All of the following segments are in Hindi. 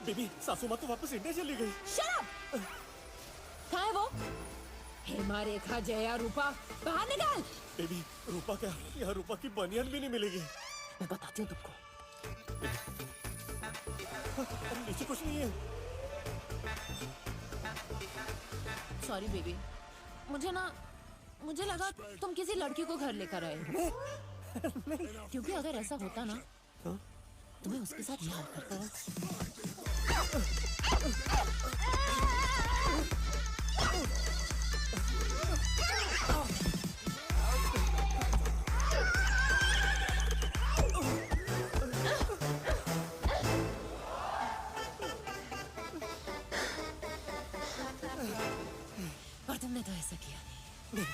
बेबी, सासू माँ तो वापस इंडिया चली गई। Shut up! कहाँ है वो? हेमा, रेखा, जया, रूपा, बाहर निकाल। बेबी, रूपा क्या? यहाँ रूपा की बनियान भी नहीं मिलेगी। मैं बताती हूँ तुमको। अरे नीचे कुछ नहीं है। सॉरी बेबी, मुझे लगा तुम किसी लड़की को घर लेकर आए हो। क्योंकि अगर ऐसा होता ना तो मैं उसके साथ ये हाल करता। पर तुमने तो ऐसा किया नहीं।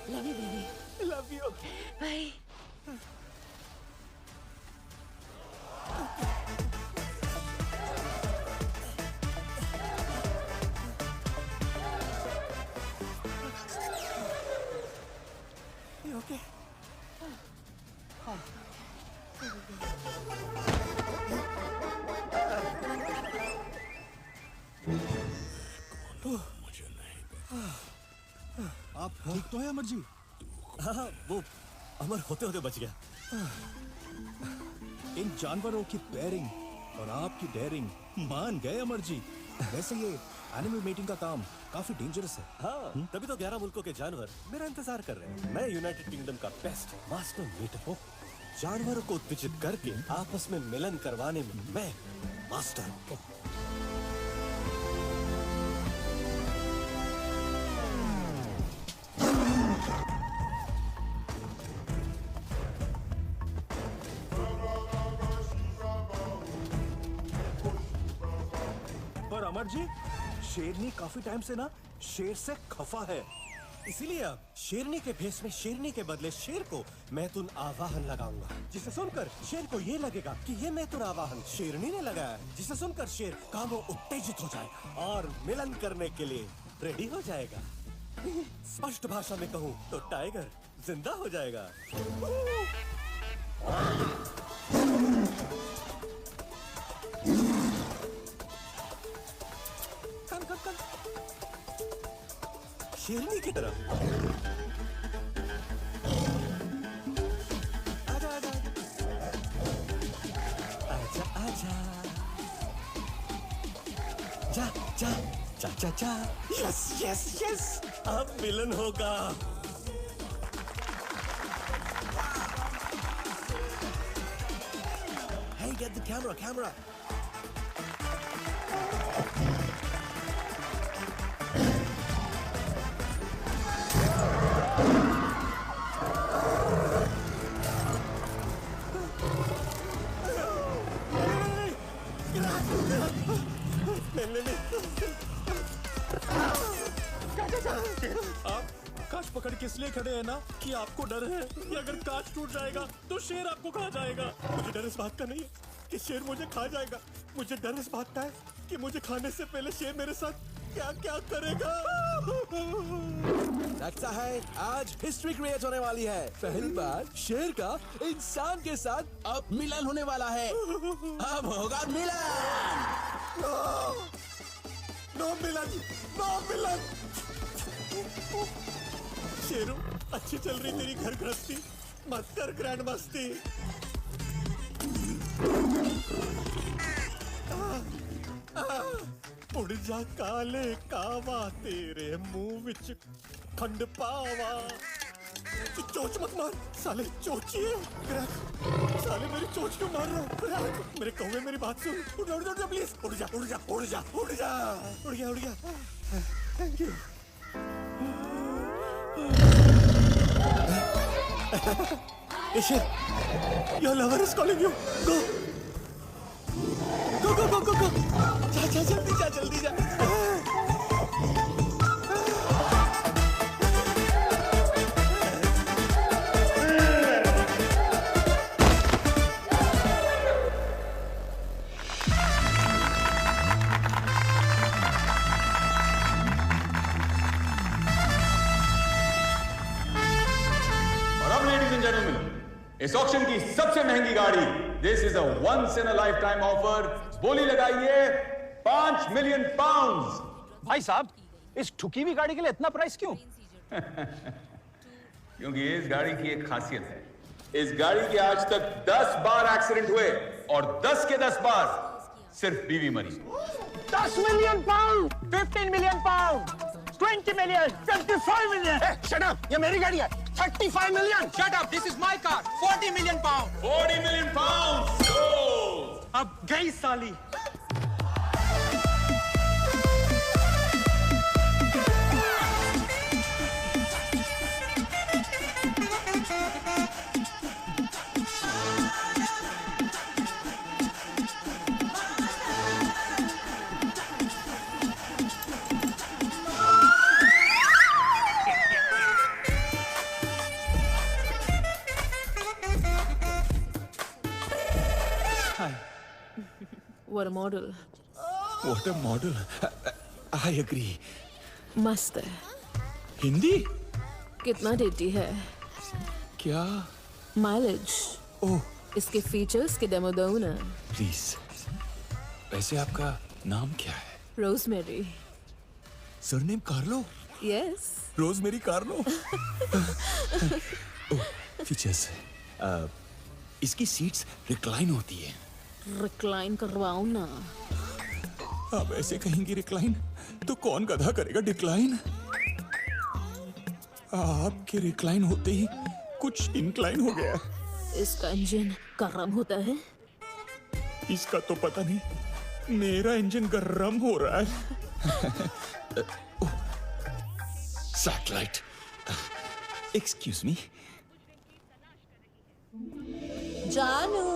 Love you, baby. Love you. Bye. You okay? आप ठीक तो हैं अमर जी? हाँ, वो अमर होते होते बच गया। इन जानवरों की पेयरिंग और आपकी डेयरिंग मान गए अमर जी। वैसे ये एनिमल मेटिंग का काम काफी डेंजरस है। हाँ, तभी तो 11 मुल्कों के जानवर मेरा इंतजार कर रहे हैं। मैं यूनाइटेड किंगडम का बेस्ट मास्टर मीटर हूँ। जानवरों को उत्तेजित करके आपस में मिलन करवाने में मैं मास्टर हूँ। पर अमर जी, शेरनी काफी टाइम से ना शेर से खफा है। इसीलिए अब शेरनी के भेष में शेरनी के बदले शेर को मैथुन आवाहन लगाऊंगा, जिसे सुनकर शेर को ये लगेगा कि ये मैथुन आवाहन शेरनी ने लगाया है, जिसे सुनकर शेर कामों उत्तेजित हो जाएगा और मिलन करने के लिए रेडी हो जाएगा। स्पष्ट भाषा में कहूँ तो टाइगर जिंदा हो जाएगा। कम कम कम शेरनी की तरफ। आजा आजा आजा आजा जा जा जा जा जा। यस यस यस, अब मिलन होगा। Hey, get the camera. आप कांच पकड़ के इसलिए खड़े हैं ना कि आपको डर है कि अगर कांच टूट जाएगा तो शेर आपको खा जाएगा। मुझे डर इस बात का नहीं है कि शेर मुझे खा जाएगा। मुझे डर इस बात का है कि मुझे खाने से पहले शेर मेरे साथ क्या क्या करेगा। लगता है आज हिस्ट्री क्रिएट होने वाली है। पहली बार शेर का इंसान के साथ अब मिलन होने वाला है। अब होगा मिलन। नो मिलन, नो मिलन। शेरू, अच्छी चल रही तेरी घर गृहस्थी, मत कर ग्रैंड मस्ती। उड़ जा काले कावा तेरे मुंह विच खंड पावा। चोच मत मार साले, चोचिए। साले मेरी चोच क्यों मार रहा है? मेरे कौवे मेरी बात सुन। उड़ जा प्लीज, उड़ जा उड़ जा उड़ जा उड़ जा। उड़ गया। Thank you. Your lover is calling you. Go. जा जल्दी जा। इस ऑक्शन की सबसे महंगी गाड़ी, this is a once in a life time offer. बोली लगाइए 5 मिलियन पाउंड्स। भाई साहब, इस ठुकी हुई गाड़ी के लिए इतना प्राइस क्यों? क्योंकि इस गाड़ी की एक खासियत है, इस गाड़ी के आज तक 10 बार एक्सीडेंट हुए और 10 के 10 बार सिर्फ बीवी मरी। 10 million pound, 15 million pound, 20 million, 25 million. Shut up, ये मेरी गाड़ी है। 35 million. Shut up, this is my car. 40 million pounds. 40 million pound. अब गई साली। What a model. What a model. I agree. मस्त है। हिंदी? कितना देती है? क्या? माइलेज? ओह, इसके फीचर्स के डेमो दो ना। प्लीज। वैसे आपका नाम क्या है? Rosemary. Surname Carlo? Yes. Rosemary Carlo? Oh, features. इसकी सीट्स रिक्लाइन होती है। रिक्लाइन करवाओ ना। आप ऐसे कहेंगी रिक्लाइन तो कौन गधा करेगा डिक्लाइन? आपके रिक्लाइन होते ही कुछ इंक्लाइन हो गया। इसका इंजन गर्म होता है। इसका तो पता नहीं, मेरा इंजन गर्म हो रहा है। Satellite, excuse me. Janu,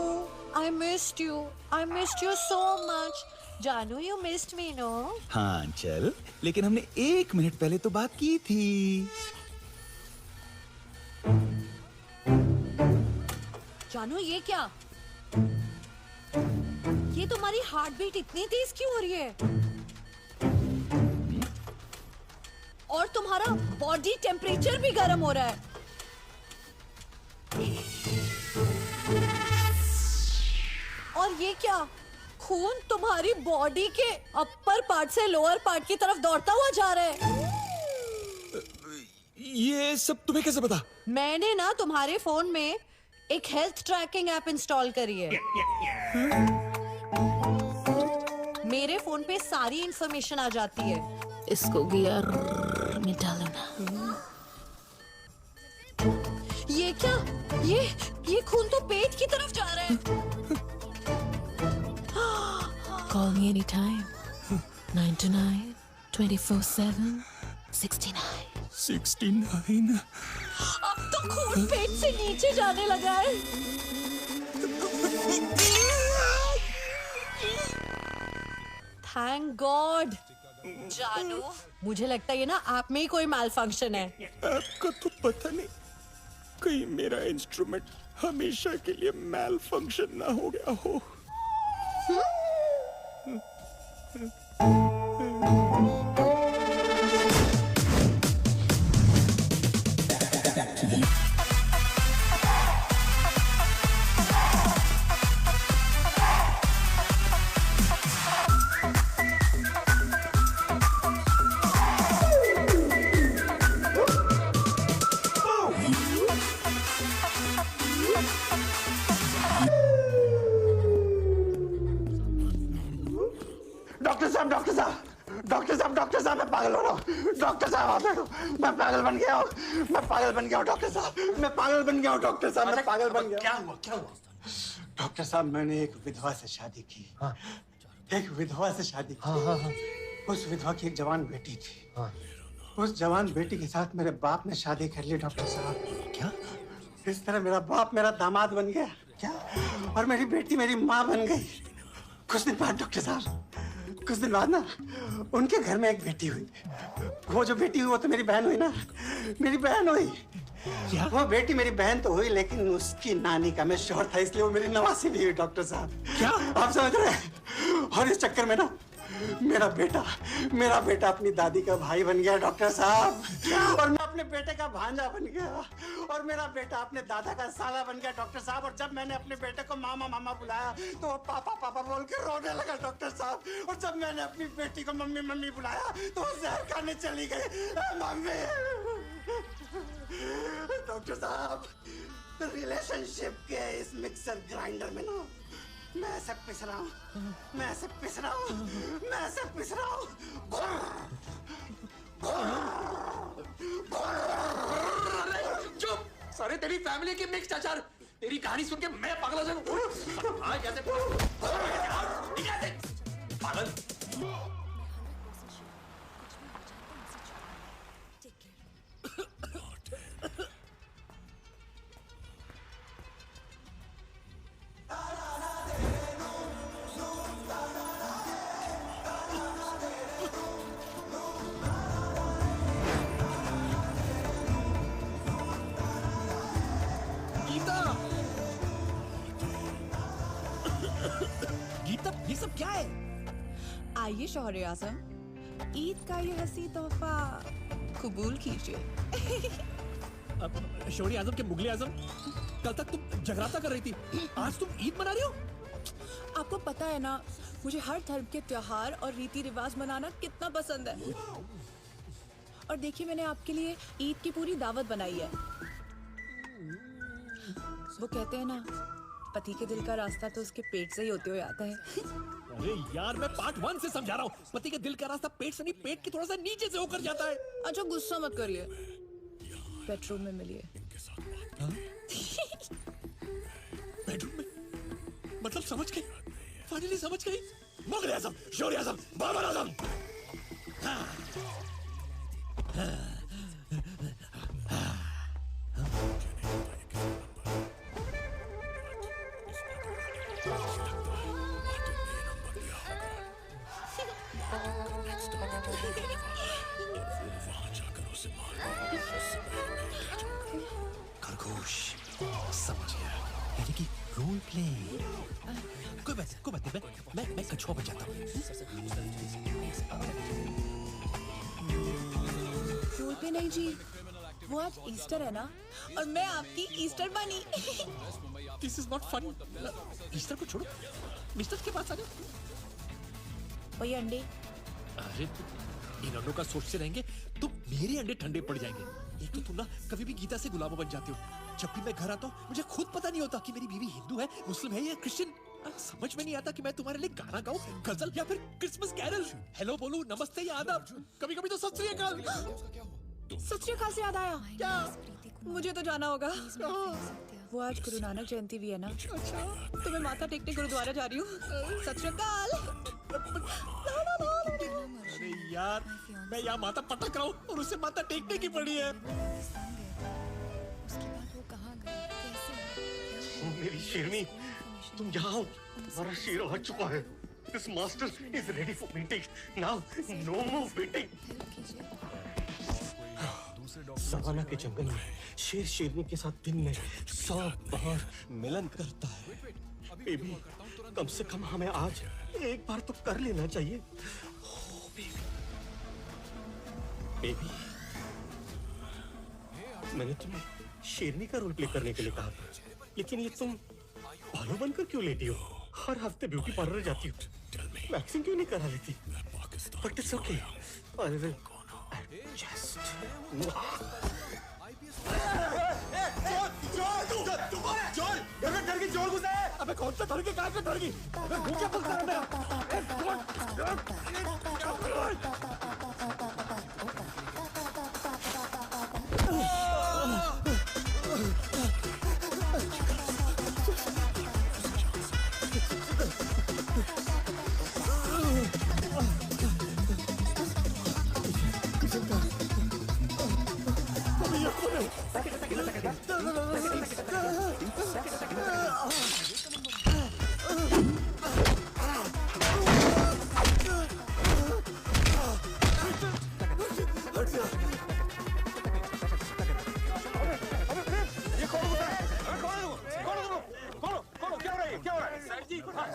I missed you. I missed you so much. Janu, you missed me, no? हाँ चल, लेकिन हमने 1 मिनट पहले तो बात की थी। जानू, ये क्या? ये तुम्हारी हार्ट बीट इतनी तेज क्यों हो रही है? और तुम्हारा बॉडी टेम्परेचर भी गर्म हो रहा है। और ये क्या? खून तुम्हारी बॉडी के अपर पार्ट से लोअर पार्ट की तरफ दौड़ता हुआ जा रहा है। ये सब तुम्हें कैसे पता? मैंने ना तुम्हारे फोन में एक हेल्थ ट्रैकिंग ऐप इंस्टॉल करी है। मेरे फोन पे सारी इंफॉर्मेशन आ जाती है। इसको गियर में डालो ना। ये क्या? ये खून तो पेट की तरफ जा रहा है। Call me anytime. 9 to 9, 24/7, 69. 69? अब तो खून पेट से नीचे जाने लगा है। Thank God. जानू, मुझे लगता है ये ना आप में ही कोई माल फंक्शन है। आपका तो पता नहीं, कहीं मेरा इंस्ट्रूमेंट हमेशा के लिए मैल फंक्शन ना हो गया हो। डॉक्टर साहब, मैं पागल हो रहा हूँ। डॉक्टर साहब, आप बैठो। मैं पागल बन गया हूँ। डॉक्टर साहब, मैं पागल बन गया हूँ। डॉक्टर साहब, मैं पागल बन गया। क्या हुआ? डॉक्टर साहब, मैंने एक विधवा से शादी की। हाँ। एक विधवा से शादी की। हाँ। उस विधवा की एक जवान बेटी थी। उस जवान बेटी के साथ मेरे बाप ने शादी कर ली। डॉक्टर साहब, क्या? इस तरह मेरा बाप मेरा दामाद बन गया। क्या? और मेरी बेटी मेरी माँ बन गई। कुछ दिन बाद डॉक्टर साहब, कुछ दिन बाद ना उनके घर में एक बेटी हुई। वो जो बेटी हुई वो तो मेरी बहन हुई ना। मेरी बहन हुई। क्या? वो बेटी मेरी बहन तो हुई, लेकिन उसकी नानी का मैं शौहर था, इसलिए वो मेरी नवासी भी हुई। डॉक्टर साहब, क्या? आप समझ रहे हैं? और इस चक्कर में ना मेरा बेटा अपनी दादी का भाई बन गया डॉक्टर साहब, और मैं अपने बेटे का भांजा बन गया, और मेरा बेटा अपने दादा का साला बन गया डॉक्टर साहब। और जब मैंने अपने बेटे को मामा मामा बुलाया तो वो पापा पापा बोल के रोने लगा डॉक्टर साहब, और जब मैंने अपनी बेटी को मम्मी मम्मी बुलाया तो वो जहर खाने चली गई। मम्मी, डॉक्टर साहब, रिलेशनशिप के इस मिक्सर ग्राइंडर में ना मैं ऐसे पिस रहा हूँ, चुप! सारे तेरी फैमिली की मिक्स अचार, तेरी कहानी सुन के मैं पागल हो जाऊँ। हाँ, कैसे पागल? गीता, ये सब क्या है? आइए शौहरे आजम, ईद का ये हंसी तोहफा कबूल कीजिए। अब शौहरे आजम के मुगले आजम, कल तक तुम जगराता कर रही थी, आज तुम ईद मना रही हो? आपको पता है ना, मुझे हर धर्म के त्योहार और रीति रिवाज मनाना कितना पसंद है। और देखिए, मैंने आपके लिए ईद की पूरी दावत बनाई है। वो कहते हैं ना, पति के दिल का रास्ता तो उसके पेट से ही होते हुए आता है। अरे यार, मैं पार्ट 1 से समझा रहा हूँ। पति के दिल का रास्ता पेट से नहीं, पेट के थोड़ा सा नीचे से होकर जाता है। अच्छा, गुस्सा मत करिए, बेडरूम में मिलिए। बेडरूम में? मतलब समझ गई, फाइनली समझ गई। मुगल आजम, शौहरे आजम, बाबर आजम। खरगोश, समझ गया, यानी कि रोल प्ले। कोई बात नहीं, मैं कछुआ बन जाता हूँ। रोल पे नहीं जी, वो आज ईस्टर है ना, और मैं आपकी Easter bunny. This is not fun. Easter को छोड़ो, मिस्टर के पास आ जाओ। वही अंडे। अरे इन अंडों का सोचते रहेंगे तो मेरे अंडे ठंडे पड़ जाएंगे। एक तो तुम ना कभी भी गीता से गुलाम बन जाते हो। जब भी मैं घर आता हूँ मुझे खुद पता नहीं होता कि मेरी बीवी हिंदू है, मुस्लिम है या क्रिश्चियन। समझ में नहीं आता कि मैं तुम्हारे लिए गाना गाऊं, गजल या फिर क्रिसमस कैरल। हेलो बोलूं, नमस्ते या आदाब, कभी कभी तो सत श्री अकाल। सत श्री अकाल से याद आया, क्या मुझे तो जाना होगा। वो आज गुरु नानक जयंती भी है ना। अच्छा, तो मैं माथा टेकने गुरुद्वारा जा रही हूँ। सत श्री अकाल। अरे यार, मैं यहाँ माथा पटक रहा हूँ और उसे माथा टेकने की पड़ी है। मेरी शेरनी, तुम यहाँ आओ, तुम्हारा शेर आ चुका है। This master is ready for meeting. Now, no more waiting. Savannah के जंगल में शेर शेरनी के साथ दिन में 100 बार मिलन करता है। बेबी, कम से कम हमें आज एक बार तो कर लेना चाहिए। बेबी, मैंने तुम्हें शेरनी का रोल प्ले करने के लिए कहा था, लेकिन ये तुम भालू बनकर क्यों लेटी हो? हर हफ्ते ब्यूटी पार्लर जाती हो, वैक्सिंग क्यों नहीं करा लेती? But it's okay, I will adjust. चोर घुसा है। अबे कौन सा धर के, कहाँ से धर गई? अबे वो क्या बोलता है मेरा?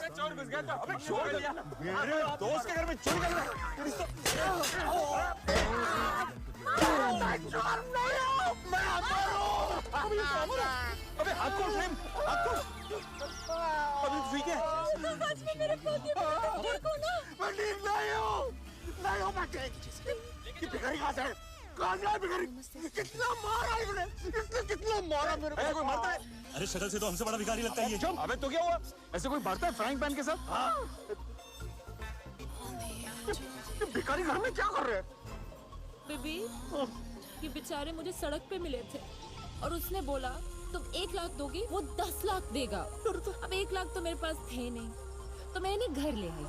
चोर घुस गया था। अबे चोर कर दिया। मेरे दोस्त के घर में चोरी कर रहा है। अबे हाथ खोल प्रेम, हाथ खोल। अबे ठीक है। मैं ठीक नहीं हूँ मैं ठीक। ये भिखारी कहाँ से है? कहाँ से है भिखारी? कितना मारा इसने? इसने कितना मारा मेरे को? कोई मारता है? अरे शक्ल से तो हमसे बड़ा भिखारी लगता है ये। चुप। अबे तो क्या हुआ? ऐसे कोई मारता है फ्राइंग पैन के साथ? ये भिखारी घर में क्या कर रहे हैं? बेबी, ये बेचारे मुझे सड़क पे मिले थे और उसने बोला तुम 1 लाख दोगी, वो 10 लाख देगा। अब 1 लाख तो मेरे पास थे नहीं, तो मैं इन्हें घर ले आई।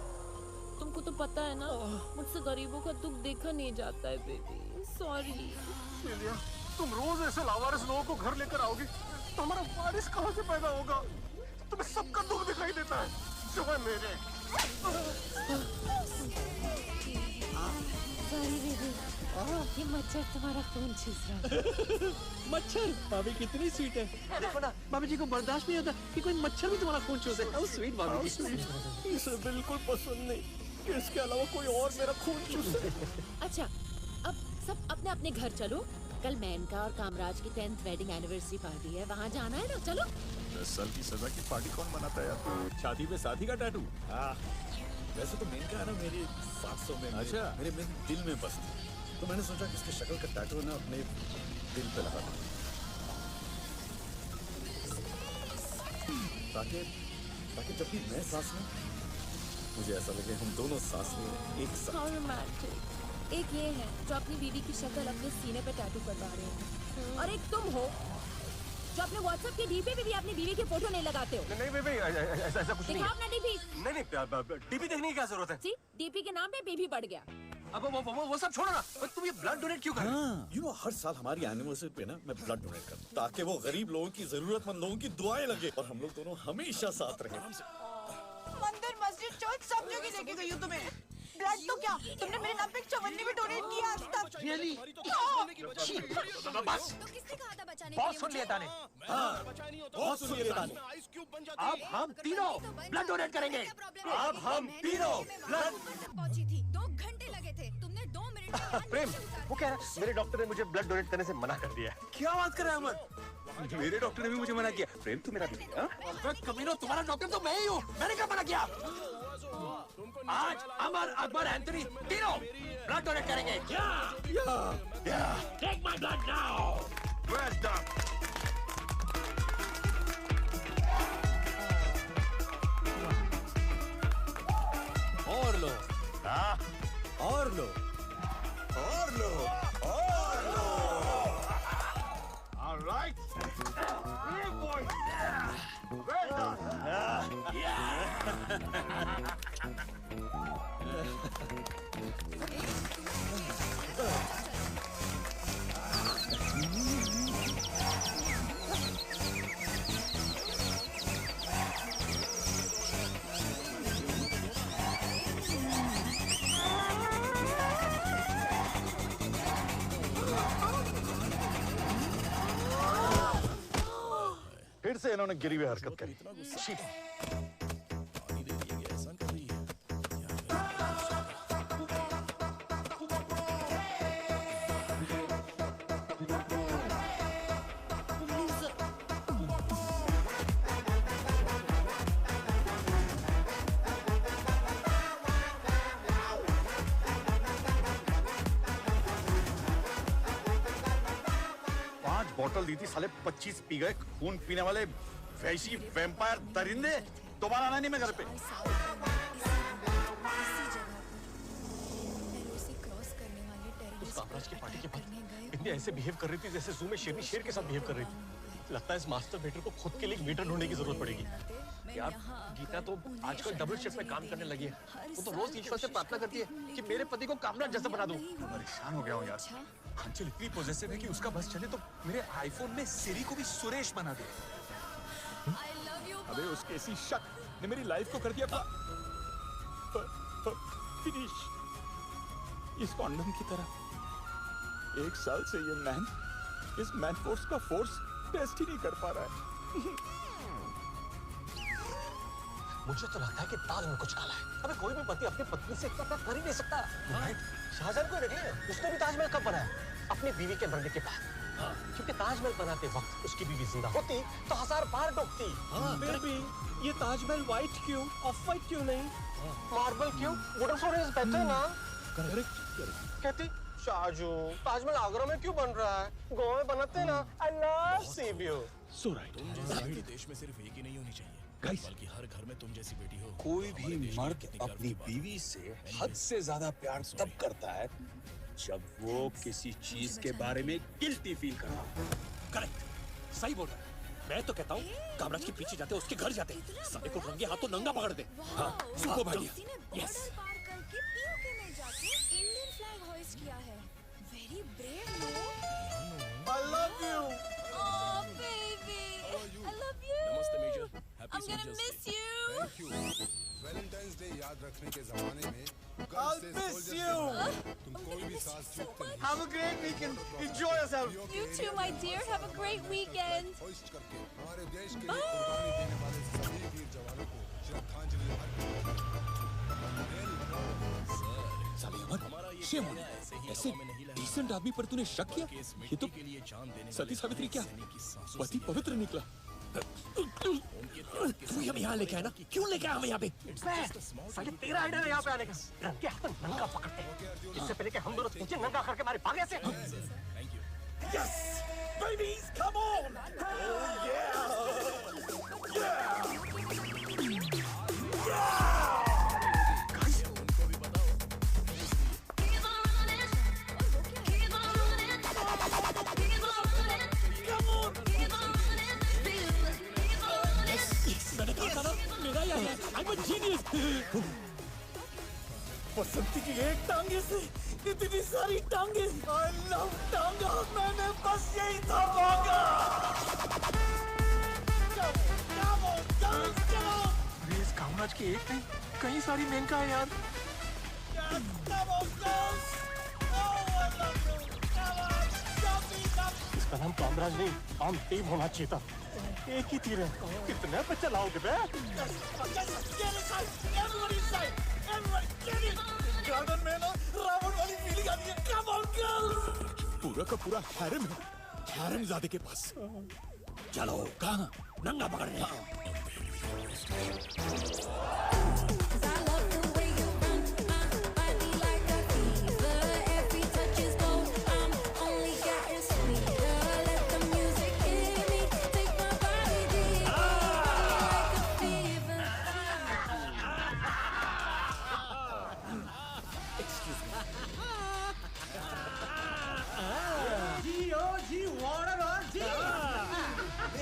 तुमको तो पता है ना, मुझसे गरीबों का दुख देखा नहीं जाता है बेबी। सॉरी। तुम रोज ऐसे लावारिस लोगों को घर लेकर आओगी तो हमारा वारिस कहाँ से पैदा होगा? तुम्हें सबका दुख दिखाई देता है सिवाय मेरे। सॉरी बेबी, ये मच्छर तुम्हारा खून चूस रहा है। मच्छर भाभी कितनी स्वीट है। देखो ना, भाभी जी को बर्दाश्त नहीं होता कि कोई मच्छर भी तुम्हारा खून चूसे। हाउ स्वीट भाभी जी। इसे बिल्कुल पसंद नहीं कि इसके अलावा कोई और मेरा खून चूसे। अच्छा, अब सब अपने अपने घर चलो। कल मेनका और कामराज की 10th वेडिंग एनिवर्सरी पार्टी है, वहाँ जाना है ना? चलो। 10 साल की सजा की पार्टी कौन मनाता है यार? शादी में शादी का टैटू? वैसे तो मेनका है ना मेरे 700 में। अच्छा। मेरे दिल में बसती। तो मैंने सोचा कि इसकी शक्ल का टैटू ना अपने दिल पे लगा दूं। ताकि जब भी मैं सांस लूं मुझे ऐसा लगे हम दोनों सांस ले एक साथ। How romantic। एक ये है जो अपनी बीवी की शक्ल अपने सीने पे टैटू करवा रहे हैं, और एक तुम हो जो अपने व्हाट्सएप के डीपी पे भी अपनी बीवी की फोटो नहीं लगाते हो। नहीं बेबी, ऐसा कुछ नहीं दिखाओ है। अपना डीपी। नहीं टीवी देखने की क्या जरूरत है? सी, डीपी के नाम पे बीबी बढ़ गया। अब वो सब छोड़ो ना। तुम ये ब्लड डोनेट क्यों कर रहे हो? यू नो हर साल हमारी एनिवर्सरी पे ना मैं ब्लड डोनेट करता हूँ ताकि वो गरीब लोगों की जरूरतमंद लोगों की दुआएं लगे और हम लोग दोनों हमेशा साथ रहे। मंदिर, मस्जिद, चर्च सब जगह लेके गई हूँ तुम्हें। ब्लड तो क्या, तुमने मेरे नाम पे एक चवन्नी भी डोनेट किया आज तक। रियली? बस बहुत सुन लिया ताने। बहुत सुनिए ताने। अब हम तीनों ब्लड डोनेट करेंगे। अब हम तीनों ब्लड। पहुंची थी, 2 घंटे लगे थे, तुमने 2 मिनट में प्रेम, वो कह रहा है मेरे डॉक्टर ने मुझे ब्लड डोनेट करने से मना कर दिया है। क्या बात कर रहा है अमर? मेरे डॉक्टर ने भी मुझे मना किया। प्रेम तू मेरा बीवी, हाँ? कमीनो, तुम्हारा डॉक्टर तो मैं ही हूँ। मैंने क्या मना किया? आज अमर, अकबर, एंथनी तीनों ब्लड डोनेट करेंगे। Take my blood now. Where's the... और लो और लो और लो और लो। All right. Hey boy. Well done. फिर से इन्होंने गिरी हुई हरकत करी। बोतल दी थी, साले 25 पी गए। खून पीने वाले वैसी वैम्पायर दरिंदे। दोबारा आना नहीं मैं घर पे। उस कामराज की पार्टी के बाद इतने ऐसे बिहेव कर रही थी जैसे जू में शेरनी शेर के साथ बिहेव कर रही थी। लगता है इस मास्टर बेटर को खुद के लिए एक मीटर ढूंढने की जरूरत पड़ेगी। यार गीता तो आजकल डबल शिफ्ट में काम करने लगी है। वो तो रोज ईश्वर से प्रार्थना करती है कि मेरे पति को कामराज जैसा बना दूं। परेशान हो गया हूँ यार। अंचल इतनी पॉजिटिव है कि उसका बस चले तो मेरे आईफोन में सिरी को भी सुरेश बना दे। अबे उसके इसी शक ने मेरी लाइफ को कर दिया फिनिश। इस कॉन्डम की तरह 1 साल से ये मैन इस मैन फोर्स का फोर्स टेस्ट ही नहीं कर पा रहा है। मुझे तो लगता है कि ताज में कुछ काला है। अबे कोई भी पति अपनी पत्नी से इतना प्यार कर ही नहीं सकता। शाहजहां को देख ले, उसने भी ताजमहल कब बनाया? अपनी बीवी के मरने के बाद। क्योंकि ताजमहल बनाते वक्त उसकी बीवी जिंदा होती तो 1000 बार डूबती। फिर भी ये ताजमहल व्हाइट क्यों, ऑफ व्हाइट क्यों नहीं? मार्बल क्यों? वुडन फ्लोर इज बेटर ना। कहती शाहजू, ताजमहल आगरा में क्यों बन रहा है? गोवा में बनाते ना। I love C view. So right. हमारे देश में सिर्फ एक ही नहीं होनी चाहिए, बल्कि हर घर में तुम जैसी बेटी हो। कोई भी मर्द अपनी बीवी से हद से ज्यादा प्यार तब करता है जब वो किसी चीज के बारे में गिल्टी फील कर रहा हो। करेक्ट, सही बोल रहा है। मैं तो कहता हूँ कामराज के पीछे जाते उसके घर जाते, साले को रंगे हाथों नंगा पकड़ दे। हाँ, सुपर भाई। यस। पार करके पीओके में जाके इंडियन फ्लैग होइस्ट किया है। Very brave no. I love you. Oh baby, I love you. नमस्ते major, happy I'm gonna miss you. Thank you. Valentine's day याद रखने के जमाने में I'll miss you. तुम कोई भी साथ चूकते नहीं। Have a great weekend. Enjoy yourself. You too, my dear. Have a great weekend. Host करके हमारे देश के लिए कुर्बानी देने वाले सभी वीर जवानों को श्रद्धांजलि साले अमर, शेम ऑन यू। ऐसे डिसेंट आदमी पर तूने शक किया? ये तो सती सावित्री क्या पति पवित्र निकला। तू हमें यहाँ लेके आया ना? क्यों लेके आया हमें यहाँ पे? साले तेरा आइडिया है यहाँ पे आने का। रंगे हाथ नंगा पकड़ते हैं। इससे पहले कि हम दोनों तुझे नंगा करके मारे भागे से। Yes, babies, come on! Oh yeah! मैंने कहा था ना, मेरा ही आया। I'm a genius. बसंती की एक टांगे से इतनी सारी टांगे। I love टांगा। मैंने बस यही था मांगा। इस कामराज की एक नहीं, कई सारी मेनका है यार। इसका नाम कामराज नहीं, आम टीम होना चाहिए था। एक ही तीर है, कितने पे चलाओगे बे? गार्डन में ना रावण वाली फीलिंग आती है। Come on girls! पूरा का पूरा हैरम है, हैरमजादे के पास। चलो कहाँ? नंगा पकड़ रहे हैं।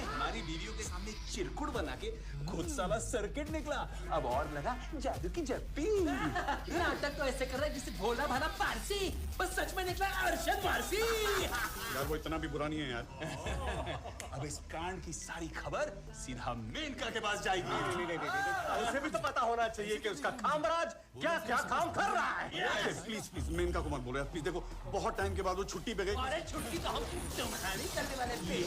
हमारी बीवियों के सामने चिरकुट बना के खुद साला सर्किट निकला। अब और लगा जादू की जप्पी। नाटक तो ऐसे कर रहा है जिसे भोला भाला पारसी, बस सच में निकला अरशद वारसी। यार वो इतना भी बुरा नहीं है यार। अब इस कांड की सारी खबर सीधा मेनका के पास जाएगी। उसे भी तो पता होना चाहिए कि उसका कामराज क्या क्या काम कर रहा है। प्लीज प्लीज मेनका को मत बोलो यार, प्लीज। देखो बहुत टाइम के बाद वो छुट्टी पे गई। अरे छुट्टी तो हम तुम्हारी करने वाले थे।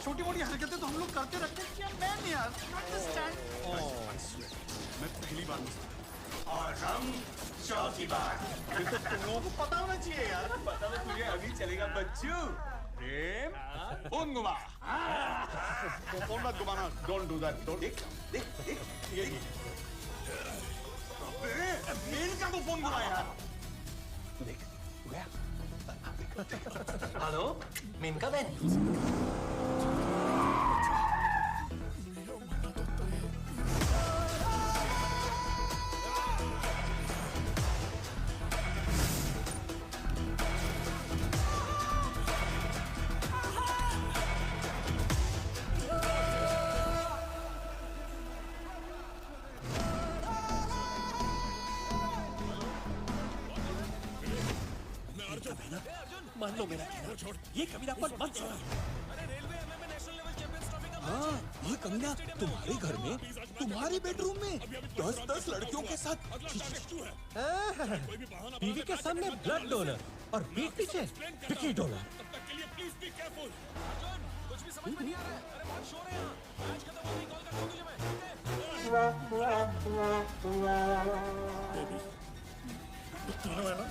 छोटी मोटी हरकतें तो हम लोग करते रहते हैं क्या मैन यार। मैं पहली बार मिस। और हम चौथी बार। तो तुम लोगों को पता होना चाहिए यार। पता तो तुझे अभी चलेगा बच्चू। प्रेम फोन घुमा। फोन मत घुमाना, डोंट डू दैट। डोंट। देख देख देख मेनका को फोन घुमा यार। देख गया। हेलो मेनका बहन। मान लो मेरा कहना, ये कमीनापन मत छोड़ो। हाँ, ये कमीना तुम्हारे घर में, तुम्हारे बेडरूम में 10-10 लड़कियों के साथ। बीवी के सामने ब्लड डोनर और पीठ पीछे टिकी डोनर। समझ में नहीं आ रहा है। अरे बहुत शोर है यहाँ। मैच खत्म होते ही कॉल करता हूँ तुझे मैं। तीनों है ना,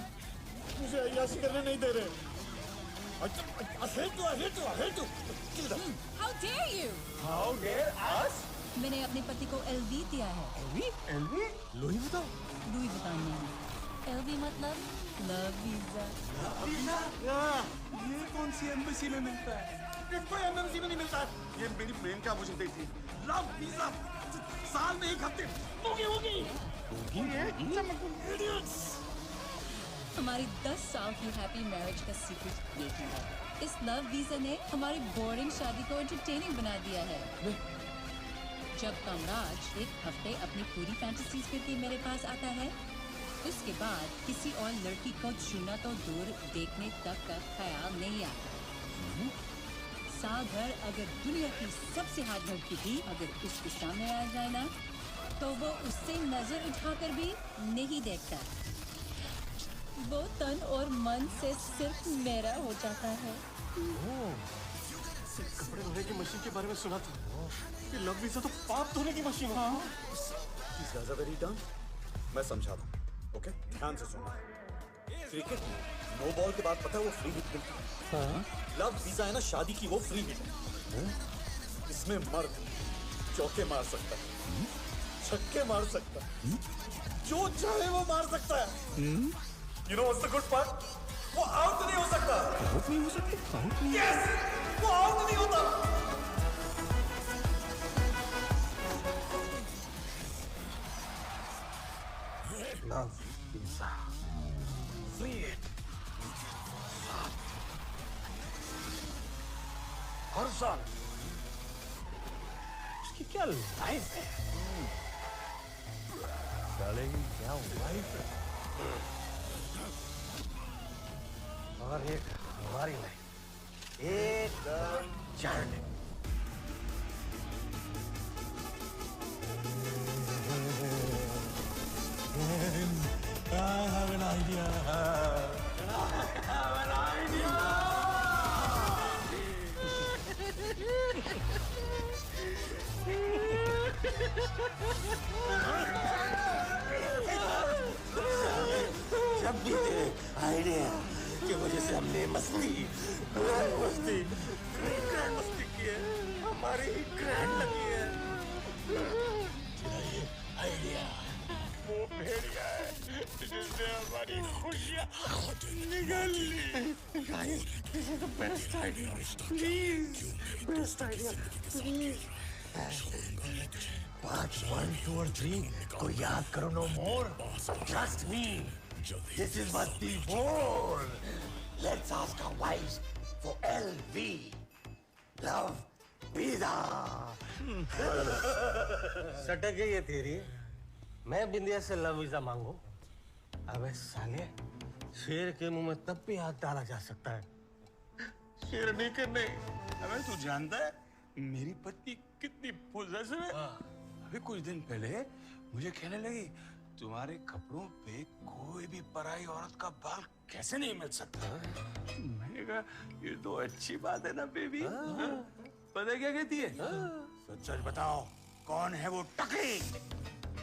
मुझे अय्याशी करने नहीं दे रहे। I hate you. Kill them. How dare you? How dare us? मैंने अपने पति को एलवी दिया है। एलवी? लुई बताओ। लुई विटॉन नहीं, एलवी मतलब लव वीजा। ये कौन सी एम्बेसी में मिलता है? कोई एम्बेसी में नहीं मिलता है। ये मेरी बहन क्या मुझे देती है। लव वीजा साल में 1 हफ्ते। होगी। Idiots. हमारी 10 साल की हैप्पी मैरिज का सीक्रेट यही है। इस लव वीजा ने हमारी बोरिंग शादी को एंटरटेनिंग बना दिया है। जब कामराज 1 हफ्ते अपनी पूरी फैंटेसीज के लिए मेरे पास आता है, उसके बाद किसी और लड़की को छूना तो दूर देखने तक का ख्याल नहीं आता। साल भर अगर दुनिया की सबसे हॉट लड़की भी अगर उसके सामने आ जाए ना, तो वो उससे नजर उठाकर भी नहीं देखता। वो तन और मन से सिर्फ मेरा हो जाता है। कपड़े धोने की मशीन के बारे में सुना था। ये लव वीजा तो पाप धोने की मशीन है। Very done. मैं समझा दूं। ओके, ध्यान से सुनना। क्रिकेट में नो बॉल के बाद पता है वो फ्री हिट मिलती है। लव वीजा है ना शादी की वो फ्री हिट है। इसमें मर्द चौके मार सकता है, छक्के मार सकता है, जो चाहे वो मार सकता है। You know what's the good part? वो आउट नहीं हो सकता। आउट नहीं हो सकते? Yes! वो आउट नहीं होता। लव वीजा फ्री हिट हर साल। इसकी क्या लाइफ है? साले की क्या लाइफ है? और एक हमारी लाइफ एकदम जान। I have an idea. जब भी तेरे आइडिया की वजह से हमने मस्ती की है, हमारी ग्रैंड लगी है। तेरा ये आइडिया वो भेड़िया है जिसने हमारी खुशियाँ निगल ली। Guys, this is the best idea. Please, best idea. Please. 5, 1, 2 और 3 को याद करो no more. Trust me. This is what we want. Let's ask our wives for LV. Love Visa. सटक गई है तेरी। मैं बिंदिया से लव वीजा मांगू? अबे साले, शेर के मुंह में तब भी हाथ डाला जा सकता है, शेरनी के नहीं। अबे तू जानता है मेरी पत्नी कितनी पोजेसिव है? अभी कुछ दिन पहले मुझे कहने लगी तुम्हारे कपड़ों पे कोई भी पराई औरत का बाल कैसे नहीं मिल सकता। मैंने कहा ये तो अच्छी बात है ना बेबी। पता क्या कहती है? सच बताओ कौन है वो टकली?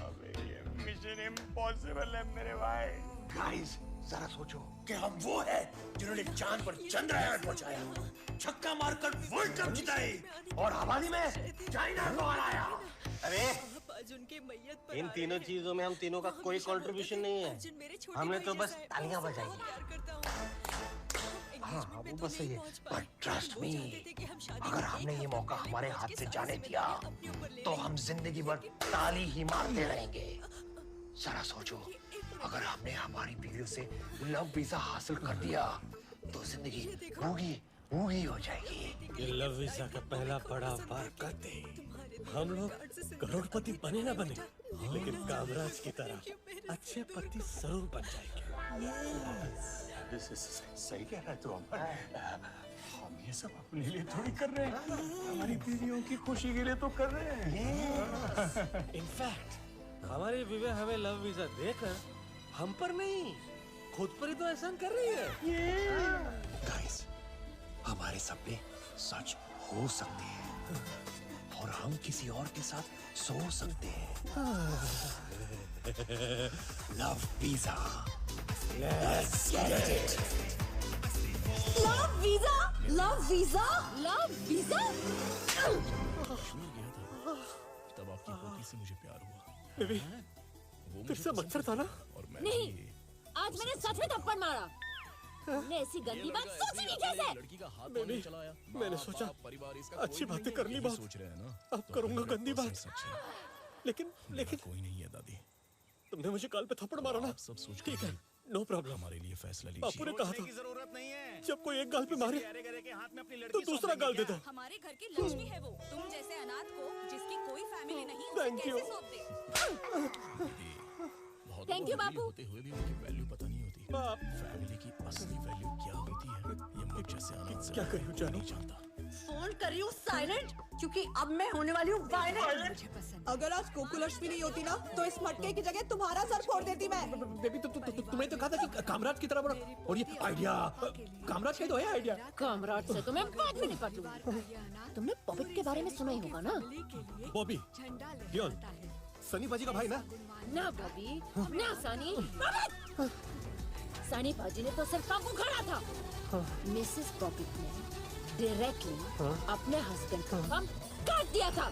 अबे ये मिशन इम्पॉसिबल है मेरे भाई। गाइस जरा सोचो कि हम वो है जिन्होंने चांद पर चंद्रयान पहुंचाया, छक्का मारकर वर्ल्ड कप जिताई और हवाली में चाइना को हराया। अरे इन तीनों चीजों में हम तीनों का कोई कंट्रीब्यूशन नहीं है। हमने तो बस तालियां बजाई। हाँ वो बस सही है, but trust me, अगर हमने ये मौका हमारे हाथ से जाने दिया तो हम जिंदगी भर ताली ही मारते रहेंगे। जरा सोचो, अगर हमने हमारी बीवियों से लव वीजा हासिल कर दिया तो जिंदगी होगी हो जाएगी। ये लव वीजा का पहला बड़ा पार करते हम लोग करोड़पति बने ना बने, लेकिन कामराज की तरह अच्छे पति जरूर बन जाएंगे। सही कह रहा है तू अमर। हम ये सब अपने लिए थोड़ी कर रहे हैं, हमारी बीवियों की खुशी के लिए तो कर रहे हैं। इनफैक्ट हमारी बीवी हमें लव वीजा देकर हम पर नहीं खुद पर ही तो एहसान कर रही है। गाइस, हमारे सपने सच हो सकती है और हम किसी और के साथ सो सकते हैं। Love visa, let's get it. Love visa, love visa, love visa. तब आपकी पोती से मुझे प्यार हुआ। बेबी, तेरे से मच्छर था ना? और मैं नहीं, आज मैंने सच में थप्पड़ मारा। तुमने ऐसी गंदी बात सोची नहीं कैसे? लड़की का हाथ बेबी, चलाया। मैंने सोचा परिवार इसका अच्छी बातें कर ली, बहुत सोच रहे हैं ना। अब करूंगा गंदी बात। सच है। लेकिन कोई नहीं है दादी। तुमने मुझे काल पे थप्पड़ मारा ना? सब सोच ठीक है, नो प्रॉब्लम। हमारे लिए फैसला बापू ने कहा था जरूरत नहीं है। जब कोई एक गाल पे मारे के हाथ में अपनी तो दूसरा गाल देता। हमारे घर की लक्ष्मी है वो। तुम जैसे अनाथ को जिसकी कोई फैमिली नहीं, उसे Thank you. कैसे सौंप दे? थैंक यू बापू। होते हुए भी उनकी वैल्यू पता नहीं होती। फैमिली की असली वैल्यू क्या होती है ये मुझ जैसे अनाथ से क्या करूं जानू? नहीं जानता। फोन कर रही हूँ साइलेंट, क्योंकि अब मैं होने वाली हूँ वायलेंट। अगर आज कोकुलक्ष्मी नहीं होती ना, तो इस मटके की जगह तुम्हारा सर फोड़ देती मैं। बेबी, तुमने तो कहा था कि कामराज की तरह बड़ा, और ये आइडिया कामराज का ही तो है आइडिया। कामराज से तो मैं बात भी नहीं पटूंगी। तुमने पॉपिट के बारे में सुना ही होगा ना? बॉबी, लियोन, सनी बाजी का भाई ना? ना बॉबी, ना सनी। सनी बाजी ने तो सिर्फ काम उखाड़ा था। मिसेस पॉपिट ने डायरेक्टली अपने हस्बैंड को काम काट दिया था।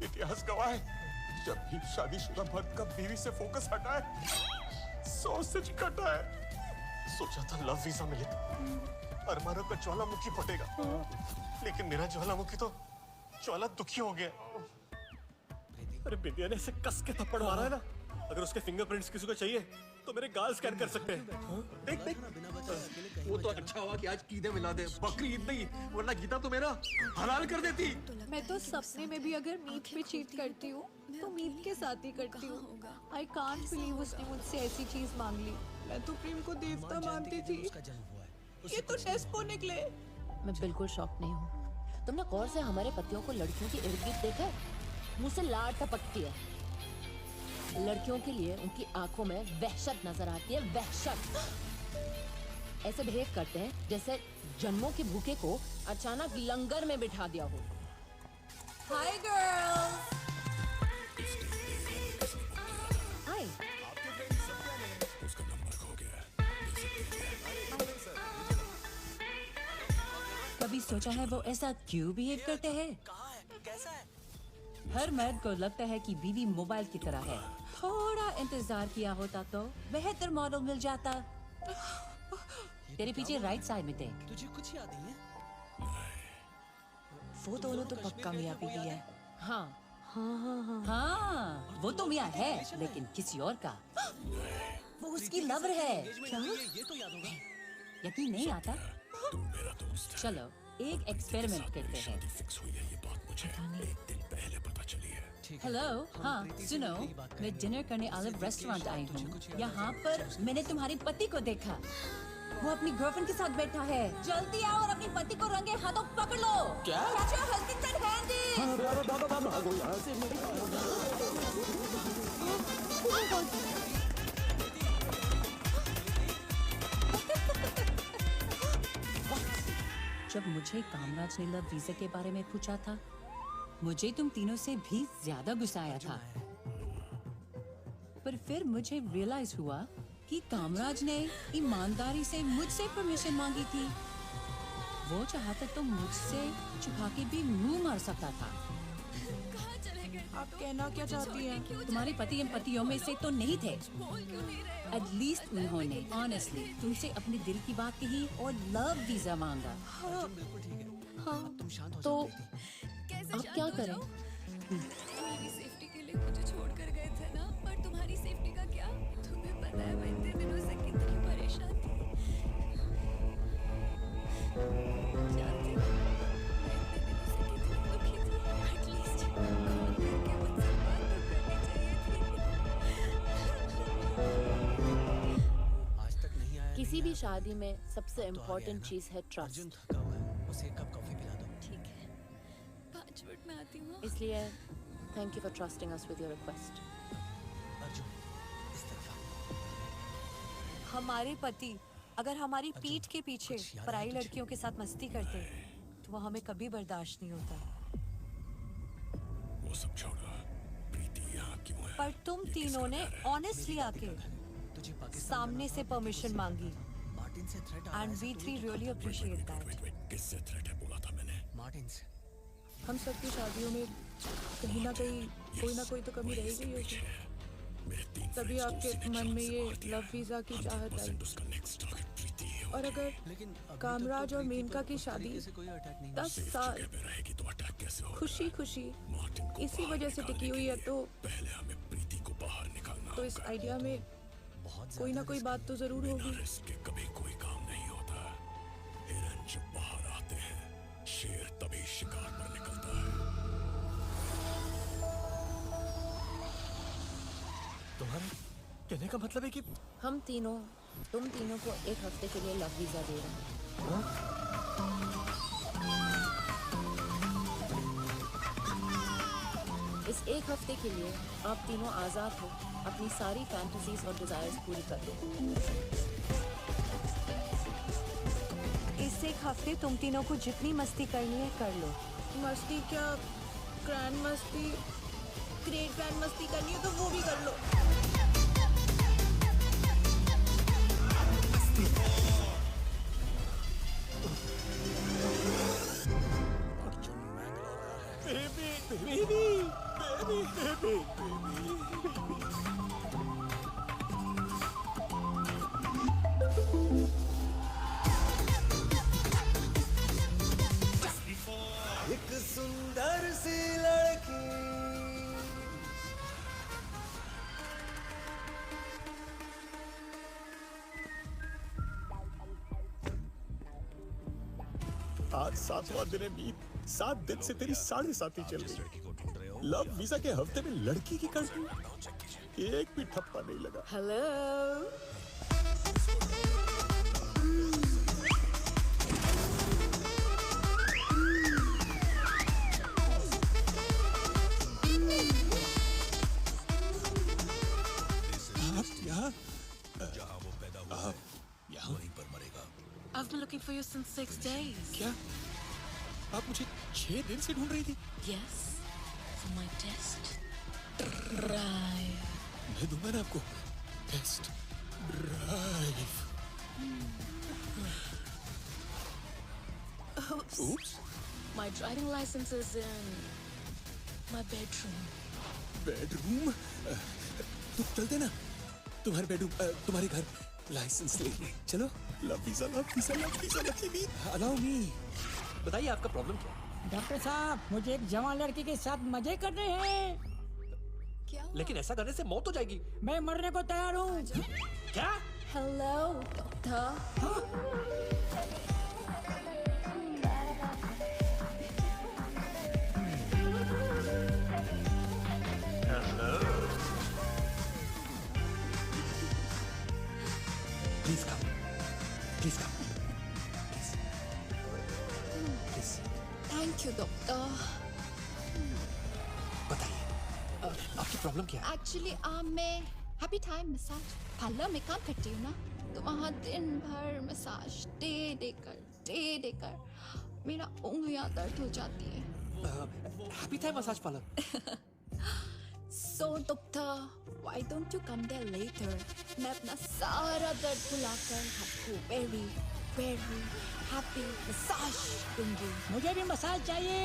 इतिहास गवाह है, जब भी शादीशुदा मर्द का बीवी से फोकस हटा है, 100 से कटा है। सोचा था लव वीजा मिले तो अरमानों का ज्वालामुखी फटेगा, लेकिन मेरा ज्वालामुखी तो ज्वाला दुखी हो गया। अरे बिंदिया ने ऐसे कस के थप्पड़ मारा है ना, अगर उसके फिंगरप्रिंट्स किसी को चाहिए तो मेरे गाल स्कैन कर सकते हैं। देख देख, वो तो अच्छा हुआ कि आज ईद मिला दे, बकरी ईद नहीं, वरना गीता तो मेरा हलाल कर देती। मैं तो सपने में भी अगर मीत पे चीट करती हूँ तो मीत के साथ ही करती हूँ। आई कांट बिलीव उसने मुझसे ऐसी चीज मांग ली। मैं तो प्रेम को देवता मानती थी, ये तो डेस्पो निकले। मैं बिल्कुल शॉक नहीं हूँ। तुमने गौर से हमारे पतियों को लड़कियों की इर्द गिर्द देखा है? मुंह से लार टपकती है। लड़कियों के लिए उनकी आंखों में वहशत नजर आती है, वहशत। ऐसे बिहेव करते हैं जैसे जन्मों के भूखे को अचानक लंगर में बिठा दिया हो। Hi girls. हाय। उसका नंबर खो गया। कभी सोचा है वो ऐसा क्यों बिहेव करते हैं? कैसा है? हर मर्द को लगता है कि बीवी मोबाइल की तरह है। थोड़ा इंतजार किया होता तो बेहतर मॉडल मिल जाता। तेरे पीछे राइट साइड में देख। तुझे कुछ याद नहीं है? वो दोनों तो पक्का मियाँ बीवी है। हाँ हाँ, वो तो मियाँ है, लेकिन किसी और का। वो उसकी लवर है। क्या? ये तो याद होगा। यकीन नहीं आता? तू मेरा दोस्त है। चलो एक एक्सपेरिमेंट करते हैं। फिक्स हुई है, ये बात मुझे एक दिन पहले पता चली है। हेलो, हाँ सुनो, मैं डिनर करने ऑलिव रेस्टोरेंट आई हूँ। यहाँ पर मैंने तुम्हारे पति को देखा। वो अपनी गर्लफ्रेंड के साथ बैठा है। जल्दी आओ और अपने पति को रंगे हाथों पकड़ लो। क्या? Catch your husband and hand जब मुझे कामराज ने लव वीजा के बारे में पूछा था, मुझे तुम तीनों से भी ज्यादा गुस्सा आया था। पर फिर मुझे रियलाइज हुआ कि कामराज ने ईमानदारी से मुझसे परमिशन मांगी थी। वो चाहता तो मुझसे छुपा के भी मुंह मार सकता था। कहाँ चले गए? आप कहना क्या चाहती हैं? तुम्हारे पति इन पतियों में से तो नहीं थे। एटलीस्ट उन्होंने ऑनेस्टली तुमसे अपने दिल की बात कही और लव वीजा मांगा। हाँ, तो आप क्या करें? मेरी सेफ्टी के लिए मुझे छोड़कर गए थे ना, पर तुम्हारी सेफ्टी का क्या? तुम्हें पता है मैं इतने दिनों से कितनी परेशान थी। जानती हो, मैं इतने दिनों से कितनी दुखी थी। एटलीस्ट कॉल करके मुझसे बात तो करनी चाहिए थी। आज तक नहीं आया। किसी भी शादी में सबसे इम्पोर्टेंट चीज है ट्रस्ट। अर्जुन थका हुआ है, उसे एक कप कॉफी पिला दो। ठीक है, 5 मिनट में आती हूँ। इसलिए thank you for trusting us with your request. Arjun, इस तरफ आ। हमारे पति अगर हमारी पीठ के पीछे पराई लड़कियों के साथ मस्ती करते तो वो हमें कभी बर्दाश्त नहीं होता। वो सब छोड़ो, प्रीति यहाँ क्यों है? पर तुम तीनों ने ऑनेस्टली आके सामने से परमिशन मांगी and we three really appreciate that. किससे थ्रेट है बोला था मैंने? मार्टिन से। हम सबकी शादियों में कहीं ना कहीं कोई ना कोई तो कमी रह गई होगी। तभी आपके मन में ये लव वीजा की चाहत आई। और अगर कामराज और मेनका की शादी 10 साल खुशी खुशी इसी वजह से टिकी हुई है तो इस आइडिया में कोई ना कोई बात तो जरूर होगी। कभी कोई काम नहीं होता। हिरन जब बाहर आते हैं, शेर तभी शिकार पर निकलता है। तुम्हारे कहने का मतलब है कि तुम तीनों को 1 हफ्ते के लिए लव वीजा दे रहे हैं। इस 1 हफ्ते के लिए आप तीनों आजाद हो अपनी सारी फैंटेसीज और डिजायर्स पूरी कर लो। इस 1 हफ्ते तुम तीनों को जितनी मस्ती करनी है कर लो। मस्ती क्या, ग्रैंड मस्ती, ग्रेट ग्रैंड मस्ती करनी है तो वो भी कर लो। एक सुंदर सी लड़की आज 7वां दिन है मीत। 7 दिन से तेरी 7.5 चल रही। लव वीजा के हफ्ते में लड़की की करनी, एक भी ठप्पा नहीं लगा। हेलो, जहाँ वो पैदा हुआ है, वहीं पर मरेगा। I've been looking for you since 6 days. क्या आप मुझे 6 दिन से ढूंढ रही थी? Yes, for my test drive. मैं दूंगा ना आपको test drive. Oops. My driving license is in my bedroom. Bedroom? तुम चलते ना, तुम्हारे बेडरूम, तुम्हारे घर, लाइसेंस ले चलो। Love visa, love visa, love visa, lucky me, allow me. बताइए आपका प्रॉब्लम क्या है? डॉक्टर साहब, मुझे एक जवान लड़की के साथ मजे करने हैं। क्या? लेकिन ऐसा करने से मौत हो जाएगी। मैं मरने को तैयार हूँ। क्या? Hello doctor. Please come. Please come. Please. Thank you doctor. बताइए आपकी प्रॉब्लम क्या है? एक्चुअली मैं हैप्पी टाइम मसाज पार्लर में काम करती हूँ ना, तो वहाँ दिन भर मसाज दे देकर मेरा उंगलियां दर्द हो जाती है। Happy time massage parlour. So doctor, why don't you come there later? मैं अपना सारा दर्द भुलाकर आपको very very happy मसाज दूंगी। मुझे भी मसाज चाहिए।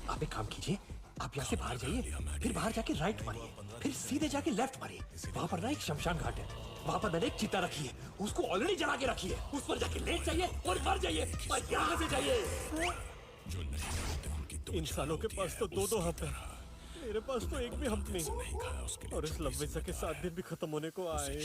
आप एक काम कीजिए, आप यहाँ से बाहर जाइए, फिर बाहर जाके राइट मारिए, फिर सीधे जाके लेफ्ट मारिए। वहाँ पर ना एक शमशान घाट है, वहाँ पर मैंने एक चिता रखी है, उसको ऑलरेडी जला के रखी है। उस पर जाके लेट जाइए और मर जाइए, और यहाँ से जाइए। इंसानों के पास तो 2-2 हफ्ते, मेरे पास तो एक भी हफ्ते नहीं। और इस लव वीजा के 7 दिन भी खत्म होने को आए।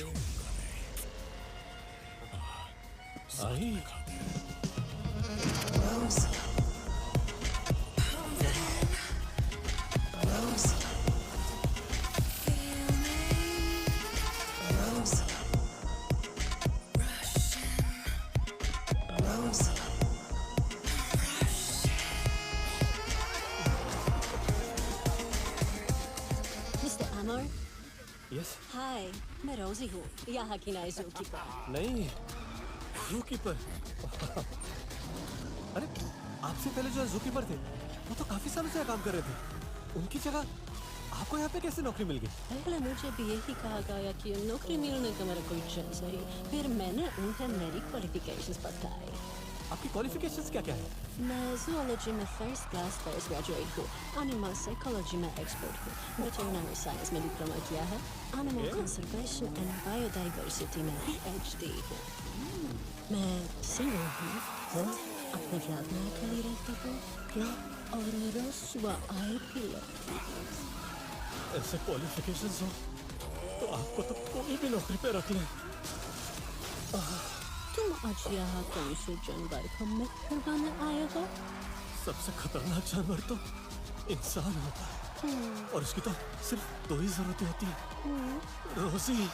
यस हाय, मैं रोजी हूँ, यहाँ की नई ज़ूकीपर। नहीं, ज़ूकीपर। अरे आपसे पहले जो ज़ूकीपर थे वो तो काफी सालों से काम कर रहे थे। उनकी जगह आपको यहाँ पे कैसे नौकरी मिल गई? पहले मुझे भी यही कहा गया कि नौकरी मिलने का मेरा कोई चांस नहीं। फिर मैंने उन्हें मेरी क्वालिफिकेशंस बताई। आपकी क्वालिफिकेशंस क्या क्या है? मैं जूलॉजी में फर्स्ट ग्रेजुएट हूँ, एनिमल साइकोलॉजी में एक्सपर्ट हूँ, वेटरनरी साइंस में डिप्लोमा किया है, एनिमल कंजर्वेशन एंड बायोडाइवर्सिटी में PhD हूँ। मैं सिंगल हूँ, अपने फ्लैट में अकेली रहती हूँ और रोज सुबह आए पी लेती हूँ। ऐसे क्वालिफिकेशंस हो तो आपको तो कोई भी नौकरी पे रख ले। तुम आज यहाँ कौन से जानवर को मित्र बनाने आए हो? सबसे खतरनाक जानवर तो इंसान होता है और उसकी तो सिर्फ दो ही जरूरतें होती है, रोजी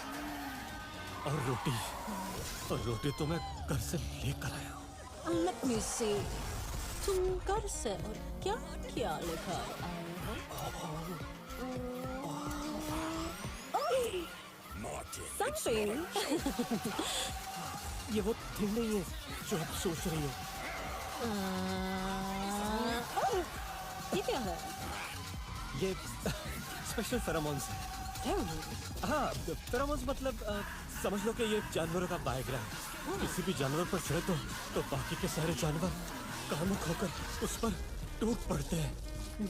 और रोटी। और रोटी तो मैं घर से लेकर आया हूँ। Let me see. तुम घर से और क्या क्या लेकर आए हो? Something. ये वो थिंग नहीं है जो आप सोच रही हो। ये क्या है? ये स्पेशल फेरोमोन्स है। हाँ, फेरोमोन्स मतलब समझ लो कि ये जानवरों का बायोग्राम। किसी भी जानवर पर चढ़े तो बाकी के सारे जानवर कामुक होकर उस पर टूट पड़ते हैं।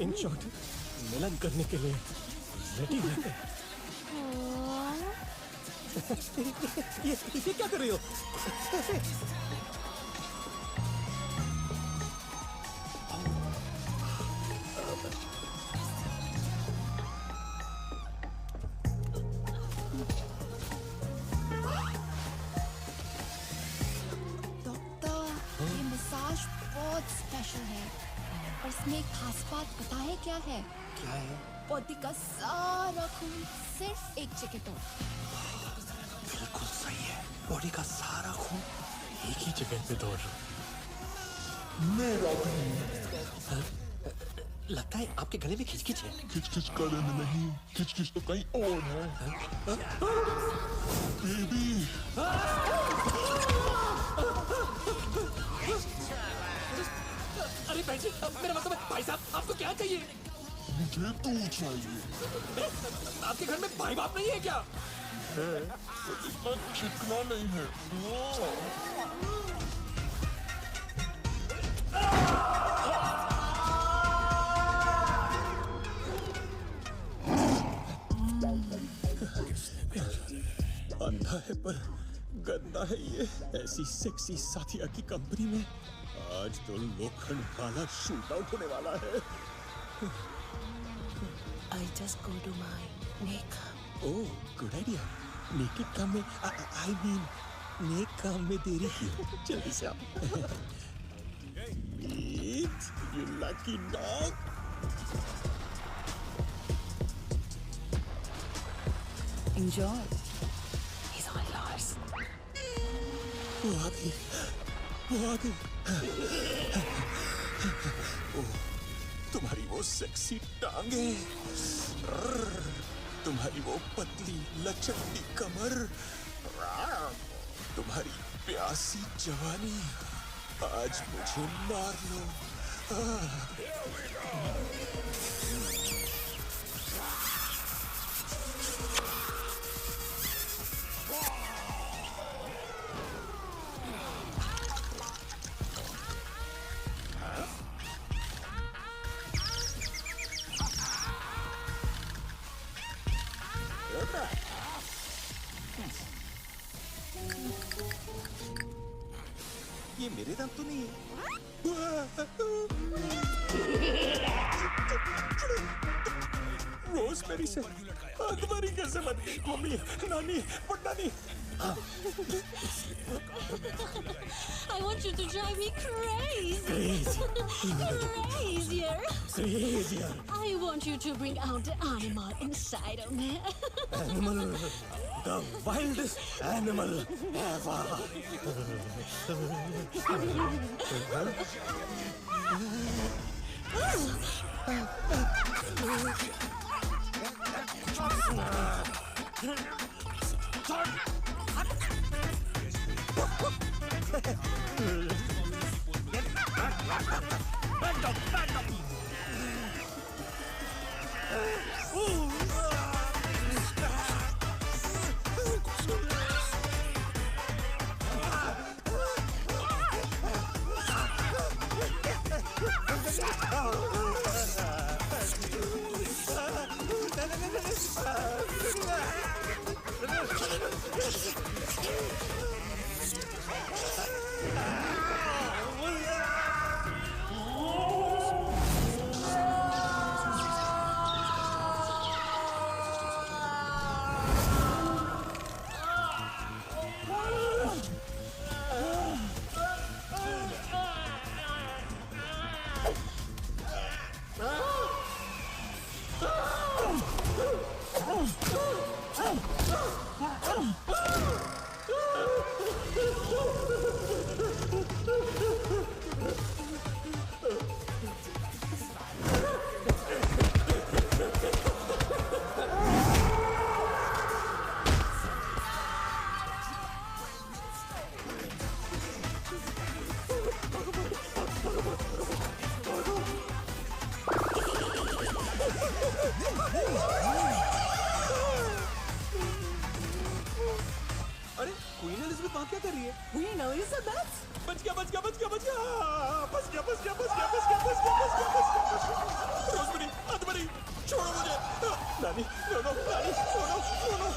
इन शॉर्ट, मिलन करने के लिए रेडी रहते हैं। ये क्या कर रही हो? ये मसाज बहुत स्पेशल है और इसमें एक खास बात पता है क्या है? क्या है? बॉडी का सारा खून सिर्फ एक जगह पर। बिल्कुल सही है, बॉडी का सारा खून एक ही जगह पे दौड़ रहा है। मेरा भी लगता है आपके गले में खिचखिच है। खिचखिच गले में नहीं, खिचखिच तो कहीं और है। बेबी अरे बहन जी, मेरा मतलब है, भाई साहब आपको क्या चाहिए? मुझे तू चाहिए। आपके घर में भाई बाप नहीं है क्या? है, पर इतना चिकना नहीं है। अंधा है पर गंदा है ये। ऐसी सेक्सी साथिया की कंपनी में आज तो लोखंड वाला शूट आउट होने वाला है। I just go to my makeup. Oh, good idea. Naked काम में I mean नेक काम में देरी क्यों? जल्दी से आओ। Meet, you lucky dog. Enjoy. He's all yours. वो आ गई, वो आ गई। ओह, तुम्हारी वो सेक्सी टांगे, तुम्हारी वो पतली लचकती कमर, तुम्हारी प्यासी जवानी, आज मुझे मार लो। ये मेरे दाम तो नहीं है। रोज़मेरी से अकबरी कैसे बन गई? मम्मी, नानी, नानी। I want you to drive me crazy. Crazier. Crazier. I want you to bring out the animal inside of me. Animal, the wildest animal ever. अरे क्वीन एलिजाबेथ वहाँ क्या कर रही है? Queen Elizabeth? बच गया बच गया बच गया बच गया बच गया बच गया बच गया बच गया बच गया बच गया बच गया रोज़मेरी अदमरी छोड़ो मुझे नानी नो नो नानी नो नो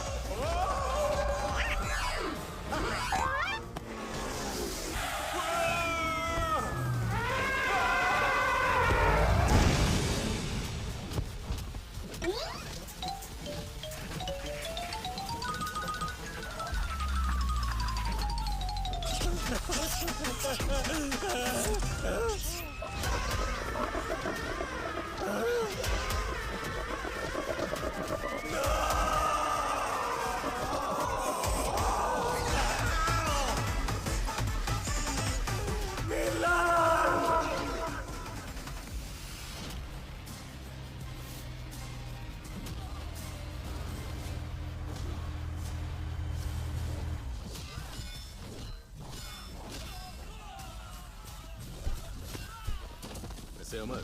वैसे अमर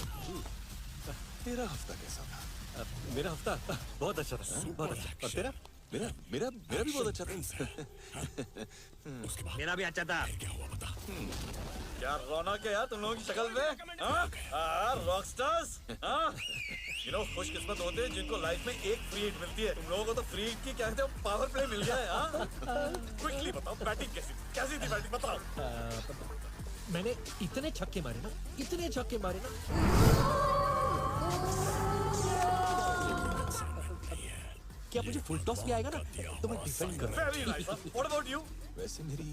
तेरा हफ्ता कैसा था? मेरा हफ्ता बहुत अच्छा था, बहुत अच्छा। और तेरा? मेरा मेरा मेरा भी बहुत अच्छा था। मेरा भी अच्छा था। क्या हुआ बता? क्या रौनक है यार तुम लोगों की शक्ल में? रॉकस्टार्स, खुशकिस्मत होते हैं जिनको लाइफ में एक फ्री हिट मिलती है। तुम लोगों को तो फ्री हिट की क्या कहते हैं पावर प्ले मिल गया है। क्विकली बताओ बैटिंग कैसी थी बैटिंग बताओ। मैंने इतने छक्के मारे ना, इतने छक्के मारे ना। क्या मुझे फुल टॉस भी आएगा ना तो मैं डिफेंड करूंगा। Very nice. What about you? वैसे मेरी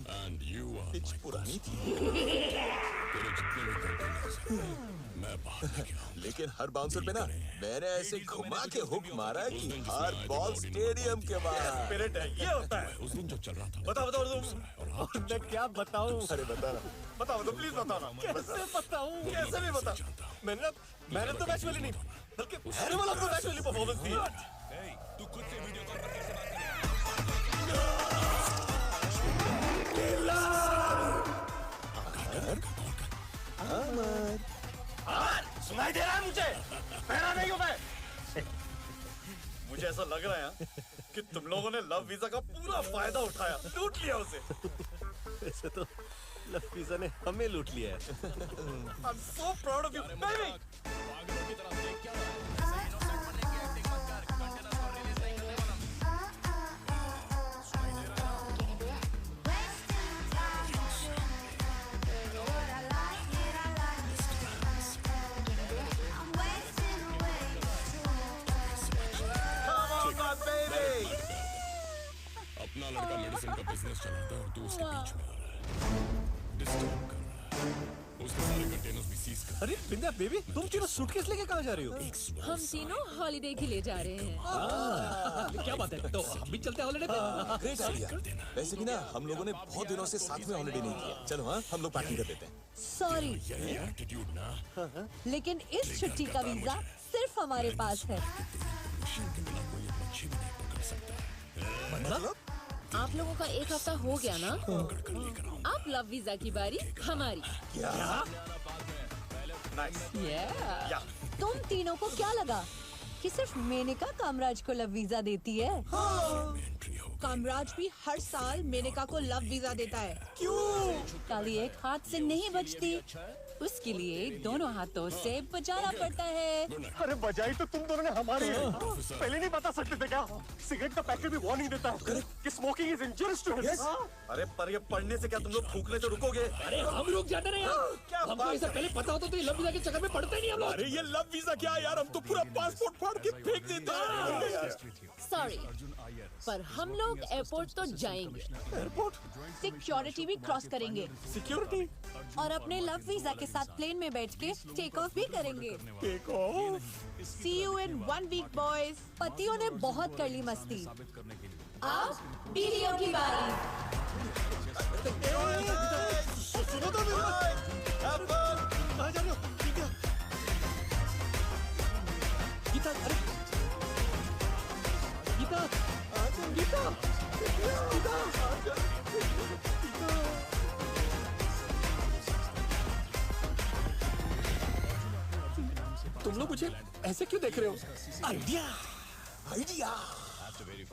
पिच पुरानी थी। तेरे जितने भी कंटेनर्स हैं, मैं बाहर लेके आऊं। लेकिन हर बाउंसर पे ना मैंने ऐसे घुमा के हुक मारा कि हर बॉल स्टेडियम के बाहर। स्पिरिट है, ये होता है। उस दिन जो चल रहा था बताओ तुम। मैं क्या बताऊं? अरे बता ना। बताओ तो प्लीज बताओ ना। कैसे बताऊं? कैसे भी बताओ। मैंने तो मैच वाली नहीं बल्कि एनिमल ऑफ द मैच वाली परफॉर्मेंस दी है। तू खुद से वीडियो कॉल पर कैसे बात सुनाई दे रहा है मुझे? बहरा नहीं हूं मैं। मुझे ऐसा लग रहा है कि तुम लोगों ने लव वीजा का पूरा फायदा उठाया, लूट लिया उसे। ऐसे तो लव वीजा ने हमें लूट लिया है। I'm so proud of you, baby. अपना लड़का मेडिसिन का बिजनेस चलाता है और तू उसके बीच में आ रहा है, डिस्टर्ब कर रहा है। उसके सारे कंटेनर्स भी सीज कर। अरे बिंदा बेबी तुम तीनों सूटकेस लेके कहाँ जा रही हो? हम तीनों हॉलिडे के लिए जा रहे हैं। क्या बात है? तो हम भी चलते हैं हॉलिडे पे। Great idea. वैसे भी ना हम लोगों ने बहुत दिनों से साथ में हॉलिडे नहीं किया। चलो हाँ हम लोग पार्टी कर देते हैं। सॉरी यही एटीट्यूड ना। लेकिन इस छुट्टी का वीजा सिर्फ हमारे पास है। के बिना कोई मच्छी भी नहीं पकड़ सकता। मतलब आप लोगों का एक हफ्ता हो गया ना? आप लव वीजा की बारी हमारी। क्या? तुम तीनों को क्या लगा कि सिर्फ मेनका कामराज को लव वीजा देती है? कामराज भी हर साल मेनका को लव वीजा देता है। क्यों? ताली एक हाथ से नहीं बजती, उसके लिए दोनों हाथों से बजाना पड़ता है। अरे बजाई तो तुम दोनों ने हमारी है। पहले नहीं बता सकते थे क्या? सिगरेट का पैकेट भी वार्निंग देता है कि स्मोकिंग इज इंजurious टू हेल्थ। अरे पर ये पढ़ने से क्या तुम लोग फूकने से रुकोगे? अरे हम रुक जाते रहे यार। क्या हमको ऐसा पहले पता होता तो ये लव वीजा के चक्कर में पड़ते नहीं हम लोग। अरे ये लव वीजा क्या यार, हम तो पूरा पासपोर्ट फाड़ के फेंक देते हैं। सॉरी, पर हम लोग एयरपोर्ट तो जाएंगे। एयरपोर्ट? सिक्योरिटी भी क्रॉस करेंगे। सिक्योरिटी? और अपने लव वीजा के साथ प्लेन में बैठ के टेक ऑफ भी करेंगे। Take off? See you in 1 week, boys. पतियों ने बहुत कर ली मस्ती, अब बीवियों की बारी। सुनो तो मेरा। कहाँ जा रहे हो? गीता, अरे गीता, गीता, तुम लोग मुझे ऐसे क्यों देख रहे हो? Idea, idea.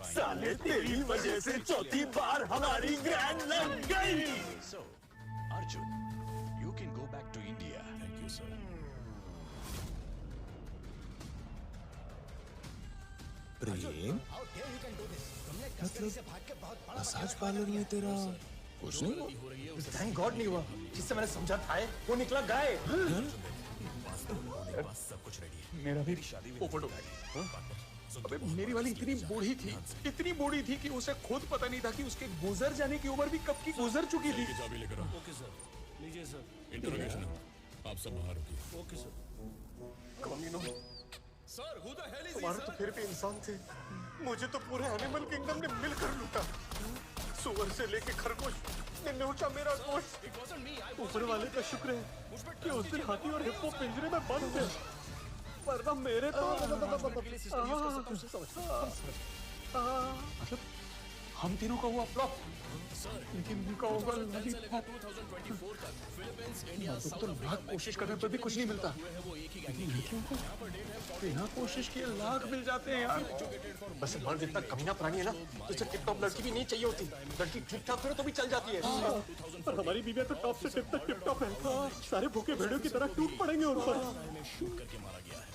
साले तेरी वजह से चौथी बार हमारी ग्रैंड लग गई। So, Arjun, you can go back to India. Thank you, sir. प्रेम? मतलब मसाज पार्लर में तेरा कुछ नहीं हुआ? थैंक गॉड नहीं हुआ। जिससे मैंने समझा था वो निकला गाय। सब कुछ रेडी है। मेरा भी शादी पोपट हो गया। अबे मेरी वाली इतनी बूढ़ी थी कि उसे खुद पता नहीं था कि उसके गुजर जाने की उम्र भी कब की गुजर चुकी थी। चाबी लेकर आओ। ओके सर, लीजिए सर। इंटरोगेशन आप सब बाहर होगी। Okay sir. कमीनों, sir, who the hell is तुम्हारे तो फिर भी इंसान थे, मुझे तो पूरे एनिमल किंगडम ने मिलकर लूटा। सुअर से लेके खरगोश ने नोचा मेरा गोश्त। ऊपर वाले का शुक्र है कि उस दिन हाथी और हिप्पो पिंजरे में बंद थे, वरना मेरे तो मतलब हम तीनों का हुआ फ्लॉप, लेकिन उनका होगा लॉलीपॉप। तो लाख कोशिश करने पर भी कुछ नहीं मिलता, लेकिन लड़कियों को बिना कोशिश किए लाख मिल जाते हैं यार। बस मर्द इतना कमीना प्राणी है ना, तो उसे टिप टॉप लड़की भी नहीं चाहिए होती। लड़की ठीक ठाक करे तो भी चल जाती है। पर हमारी बीवियां तो टॉप से टिप तक टिप टॉप है। सारे भूखे भेड़ों की तरह टूट पड़ेंगे उन पर। करके मारा गया है।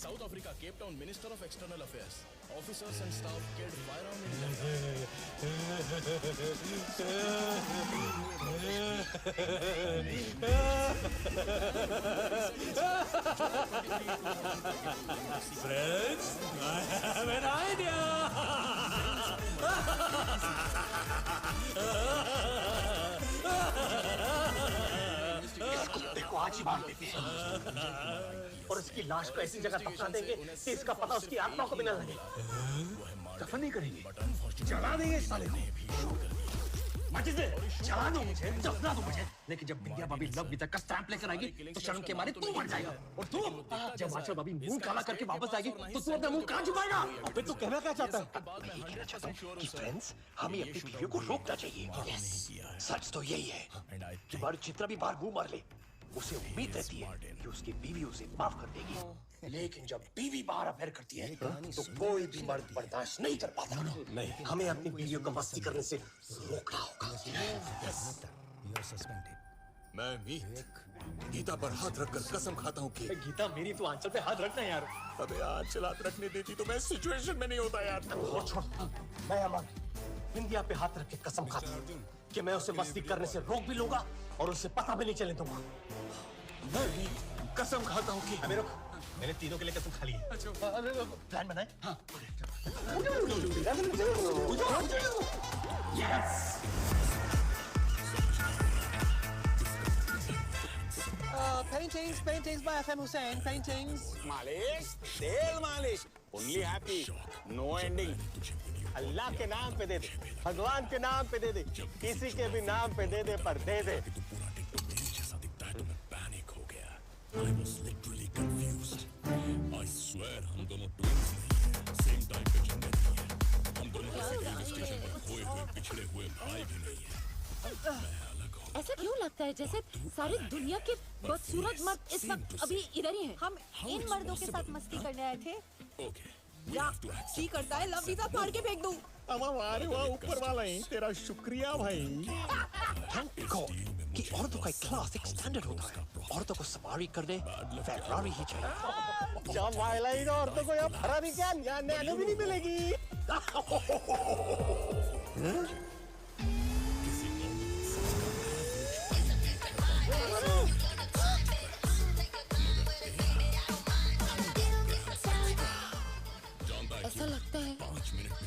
South Africa, Cape Town, minister of external affairs, officers and staff killed firearm Friends, I have an idea. देखो आज ही मार देते हैं और इसकी लाश को ऐसी जगह दफना देंगे कि इसका पता उसकी आत्मा को भी न लगे। दफन नहीं करेंगे, जला देंगे इस साले को। माचिस दे, जला दो मुझे, दफना दो मुझे। लेकिन जब बिंदिया भाभी लव वीजा का स्टैंप लेकर आएगी तो शर्म के मारे तू मर जाएगा, और तू जब आंचल भाभी मुंह काला करके वापस आएगी तो तू अपना मुंह कहां छुपाएगा? अबे तू कहना क्या चाहता है? मैं ये कहना चाहता हूँ कि फ्रेंड्स, हमें अपनी बीवियों को रोकना चाहिए। सच तो यही है कि बाहर जितना भी बाहर मुंह मार ले, उसे उम्मीद रहती है कि उसकी बीवी उसे माफ कर देगी। लेकिन जब बीवी बाहर अफेयर करती है तो कोई भी मर्द बर्दाश्त नहीं कर पाता। नहीं, हमें अपनी बीवियों को मस्ती करने से रोकना होगा। मैं मीत गीता पर हाथ रखकर कसम खाता हूँ कि गीता मेरी तो आंचल पे हाथ रखना यार। अबे आंचल हाथ रखने देती तो मैं इस सिचुएशन में नहीं होता यार। और छोड़, मैं अमन बिंदिया पे हाथ रख के कसम खाता हूँ कि मैं उसे मस्ती करने से रोक भी लूंगा और उसे पता भी नहीं चले दूंगा। मैं भी कसम खाता हूँ कि अबे रुक, मैंने तीनों के लिए कसम खा ली है। प्लान बनाए? हाँ। Yes. Paintings by FM Hussain. Paintings. मालिश, तेल मालिश, only happy, no ending. अल्लाह के नाम पे दे दे, भगवान के नाम पे दे दे, किसी के भी नाम पे दे दे, पर दे दे। I was literally confused. I swear हम दोनों twins नहीं हैं, same time पे जन्मे नहीं हैं। पिछड़े हुए भाई भी नहीं है। ऐसा क्यों लगता है जैसे सारी दुनिया के बदसूरत मर्द इस वक्त अभी इधर ही हैं? हम इन मर्दों के साथ मस्ती करने आए थे। या सी करता है लव वीजा फाड़ के फेंक दूं। वाह वाह, ऊपर वाला ही तेरा शुक्रिया भाई। थैंक गॉड कि औरतों का एक क्लास, एक स्टैंडर्ड होता है। औरतों को सवारी करने फेरारी ही चाहिए। जब वाइलाइन औरतों को यहाँ फरारी क्या नैनो भी नहीं मिलेगी। ऐसा लगता है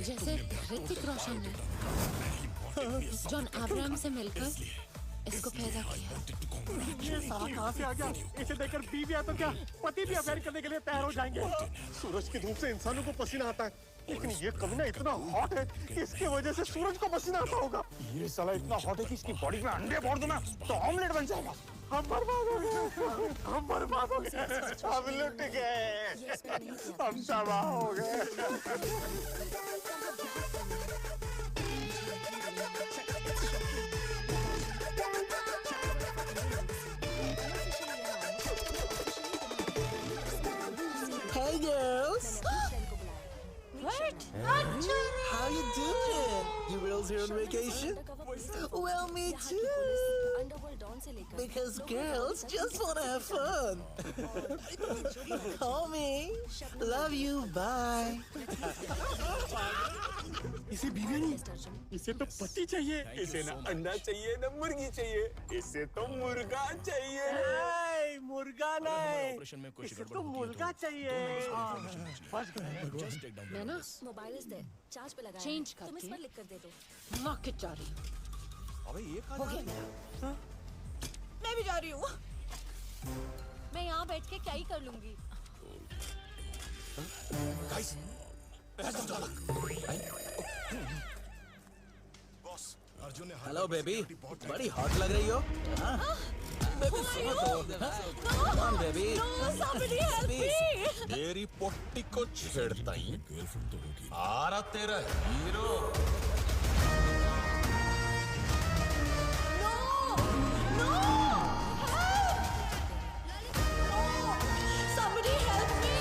जैसे ऋतिक रोशन ने जॉन अब्राहम से मिलकर इसको पैदा किया। ये साला कहाँ से आ गया? इसे देखकर बीवियां तो क्या पति भी अफेयर करने के लिए तैयार हो जाएंगे। सूरज की धूप से इंसानों को पसीना आता है, लेकिन ये कमीना इतना हॉट है कि इसकी वजह से सूरज को पसीना आता होगा। ये साला इतना हॉट है कि इसकी बॉडी में अंडे फोड़ दूं ना तो ऑमलेट बन जाएगा। हम बर्बाद हो गए, हम बर्बाद हो गए, हम लुट गए, हम तबाह हो गए। Hey girls! What? How you doing? You girls here on vacation? Well, me too. Because girls just want to have fun. Call me. Love you. Bye. इसे बीवी नहीं, इसे तो पति चाहिए। इसे ना अंडा चाहिए ना मुर्गी चाहिए, इसे तो मुर्गा चाहिए। नहीं, मुर्गा नहीं, इसे तो मुर्गा चाहिए। मैं ना मोबाइल इज देयर, चार्ज पे लगाया। चेंज तुम इस करके पर लिख कर दे दो। नॉक के जा रही हूँ। अबे ये हो गया मेरा। मैं भी जा रही हूँ। मैं यहाँ बैठ के क्या ही कर लूंगी। हेलो बेबी, बड़ी हॉट लग रही हो। बेबी सुनो तो। Come on, baby. somebody help me. मेरी पोट्टी को छेड़ता ही आ रहा तेरा hero. Somebody help me.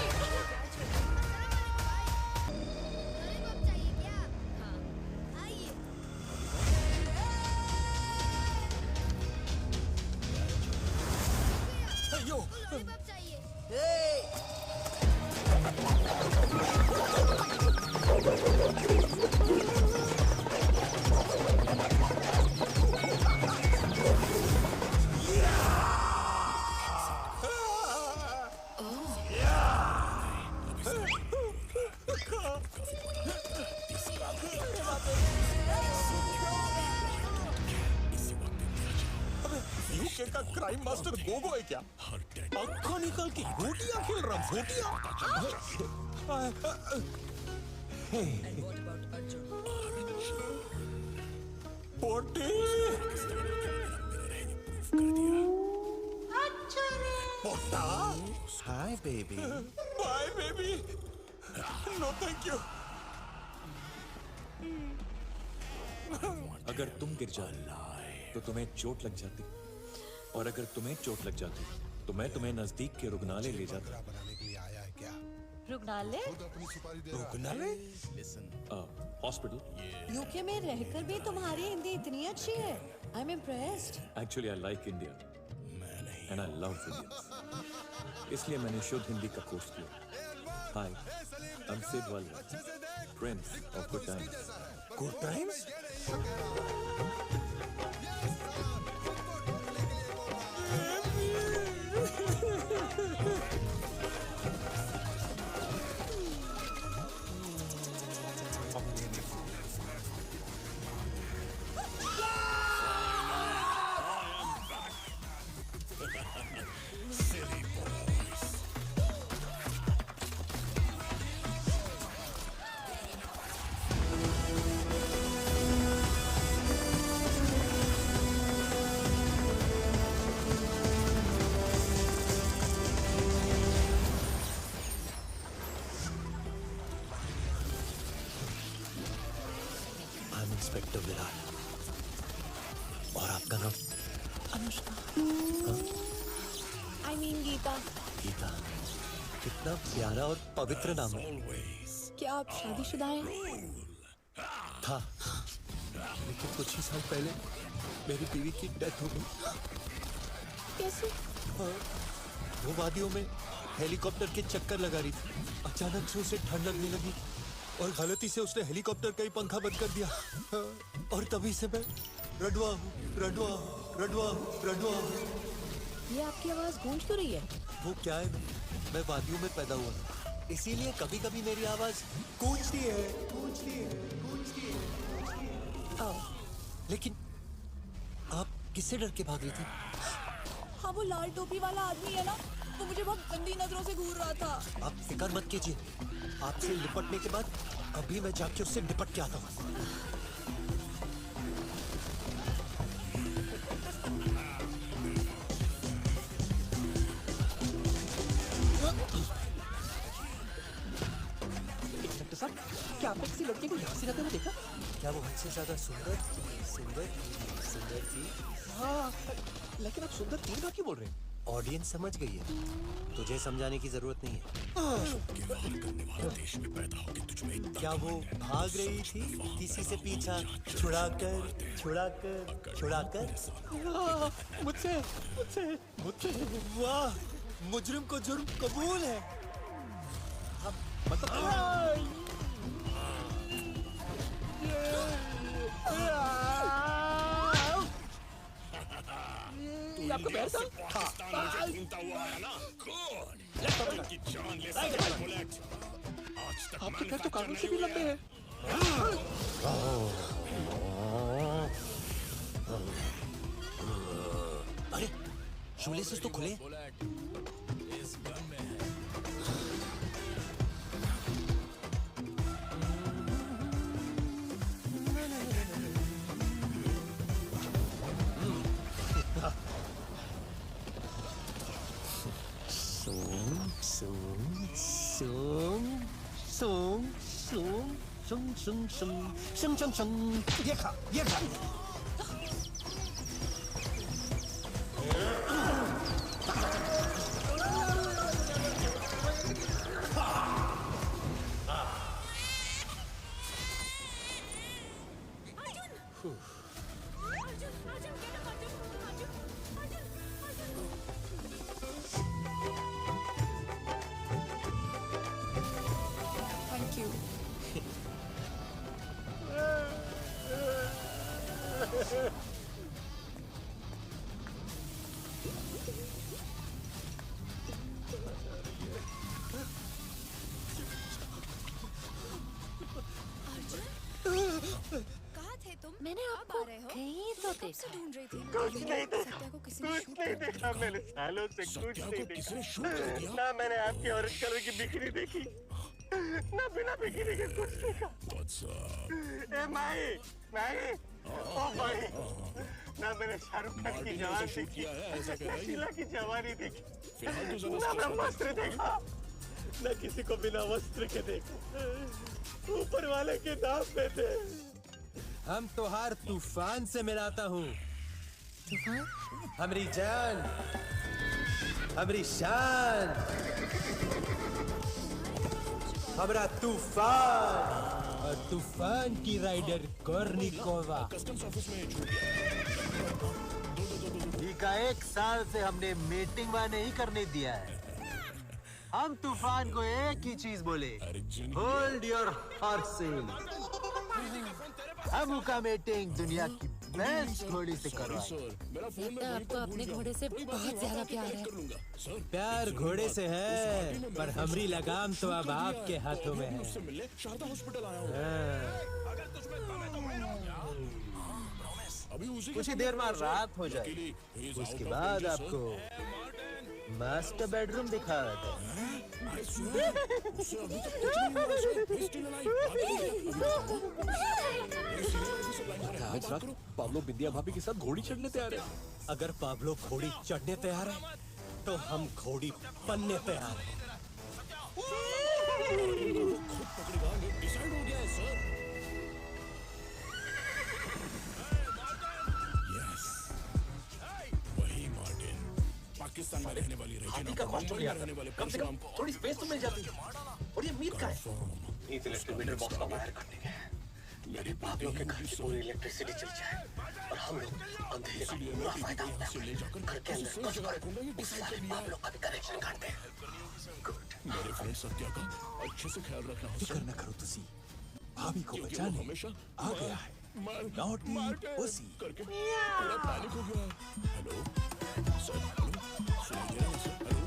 UK का क्राइम मास्टर गोगो है क्या? आँखों निकाल के गोटियां खेल रहा, गोटियां। पोटी। पोटा। Hi, baby. Bye, baby. No, thank you. अगर तुम गिर जाओ तो तुम्हें चोट लग जाती, और अगर तुम्हें चोट लग जाती तो मैं तुम्हें नजदीक के रुग्णालय ले जाता। रुग्णालय? हॉस्पिटल। यूके में रहकर भी तुम्हारी हिंदी इतनी अच्छी है। I am impressed. Actually I like India and I love Indians, इसलिए मैंने शुद्ध हिंदी का कोर्स किया। हाय, आई एम सिड वाला, Prince of good times. Good times? Perfect Virat. और आपका नाम? अनुष्का। हाँ? I mean Gita. गीता, कितना प्यारा और पवित्र नाम है। क्या आप शादीशुदा हैं? था, लेकिन कुछ ही साल पहले मेरी बीवी की डेथ हो गई। कैसे? वो वादियों में हेलीकॉप्टर के चक्कर लगा रही थी। अचानक से उसे ठंड लगने लगी और गलती से उसने हेलीकॉप्टर का ही पंखा बंद कर दिया। और तभी से मैं रडवा हूँ, रडवा हूँ, रडवा हूँ, रडवा हूँ। ये आपकी आवाज गूंज क्यों रही है? वो क्या है, मैं वादियों में पैदा हुआ, इसीलिए कभी कभी मेरी आवाज गूंजती है, गूंजती है, गूंजती है। लेकिन आप किससे डर के भाग रही थी? हाँ, वो लाल टोपी वाला आदमी है ना, वो मुझे बहुत गंदी नजरों से घूर रहा था। आप फिक्र मत कीजिए, आपसे निपटने के बाद अभी मैं जाके उससे निपट के आता हूँ। क्या आपने किसी लड़के को यहाँ से रहते हुए देखा? क्या वो हद से ज्यादा सुंदर सुंदर सुंदर थी? हाँ, लेकिन आप सुंदर तीन बार क्यों बोल रहे हैं? ऑडियंस समझ गई है, तुझे समझाने की जरूरत नहीं है। क्या वो भाग रही थी किसी से पीछा छुड़ाकर छुड़ाकर छुड़ाकर? मुझसे मुझसे मुझसे। वाह, मुजरिम को जुर्म कबूल है। मतलब आपका पैर था? आपके पैर तो कानून से भी लंबे हैं। अरे शूलेसेस तो खुले। ये खा, ये खा। Thank you. कहाँ थे तुम? मैंने आपको कहीं तो देखा। ढूंढ रही थी। कुछ नहीं देखा, कुछ नहीं देखा मैंने सालों से, कुछ नहीं देखा। ना मैंने आपकी ऑरेंज कलर की बिकनी देखी, ना बिना बिकनी के कुछ देखा। ए माई, माई, ओ भाई, ना मैंने शाहरुख खान की जवान देखी, ना शीला की जवानी देखी, ना ब्रह्मास्त्र देखा, ना किसी को बिना वस्त्र के देखा। ऊपर वाले के नाम पे थे। हम तोहार तूफान से मिलाता हूँ। तूफान? हमारी जान, हमारी शान, हमारा तूफान और तूफान की राइडर कोर्निकोवा। का 1 साल से हमने मीटिंग वहाँ नहीं करने दिया है। हम तूफान को एक ही चीज बोले, होल्ड योर हॉर्सेस। हम का मीटिंग दुनिया की बेस्ट घोड़ी से करवाए। लगता है आपको अपने घोड़े से बहुत ज्यादा प्यार है। प्यार घोड़े से है, पर हमारी लगाम तो अब आपके हाथों में है। कुछ ही देर में रात हो जाए, उसके बाद आपको मास्टर बेडरूम दिखा आज रात पाब्लो बिंदिया भाभी के साथ घोड़ी चढ़ने तैयार है। अगर पाब्लो घोड़ी चढ़ने तैयार है, तो हम घोड़ी बनने तैयार हैं। खुद पकड़ेगा, डिसाइड हो गया है सर। पाकिस्तान में रहने वाली हाथी का कॉस्ट्यूम लिया था। कम से कम थोड़ी स्पेस तो मिल जाती है। और ये मीत का है। मीत इलेक्ट्रिक मीटर बॉक्स का वायर काटने गया है। मेरे पागलों के घर की पूरी इलेक्ट्रिसिटी चली जाए और हम लोग अंधेरे का पूरा फायदा उठाएंगे। घर के अंदर कुछ पर उस सारे पागलों का भी कनेक्शन काटते हैं। मेरे फ्रेंड सत्या का अच्छे से ख्याल रखना। फिक्र न करो तुसी, भाभी को बचाने हमेशा आ गया है। नॉटी पुसी करके बड़ा पैनिक हो गया। हेलो सर, सुनाई दे रहा है सर? हेलो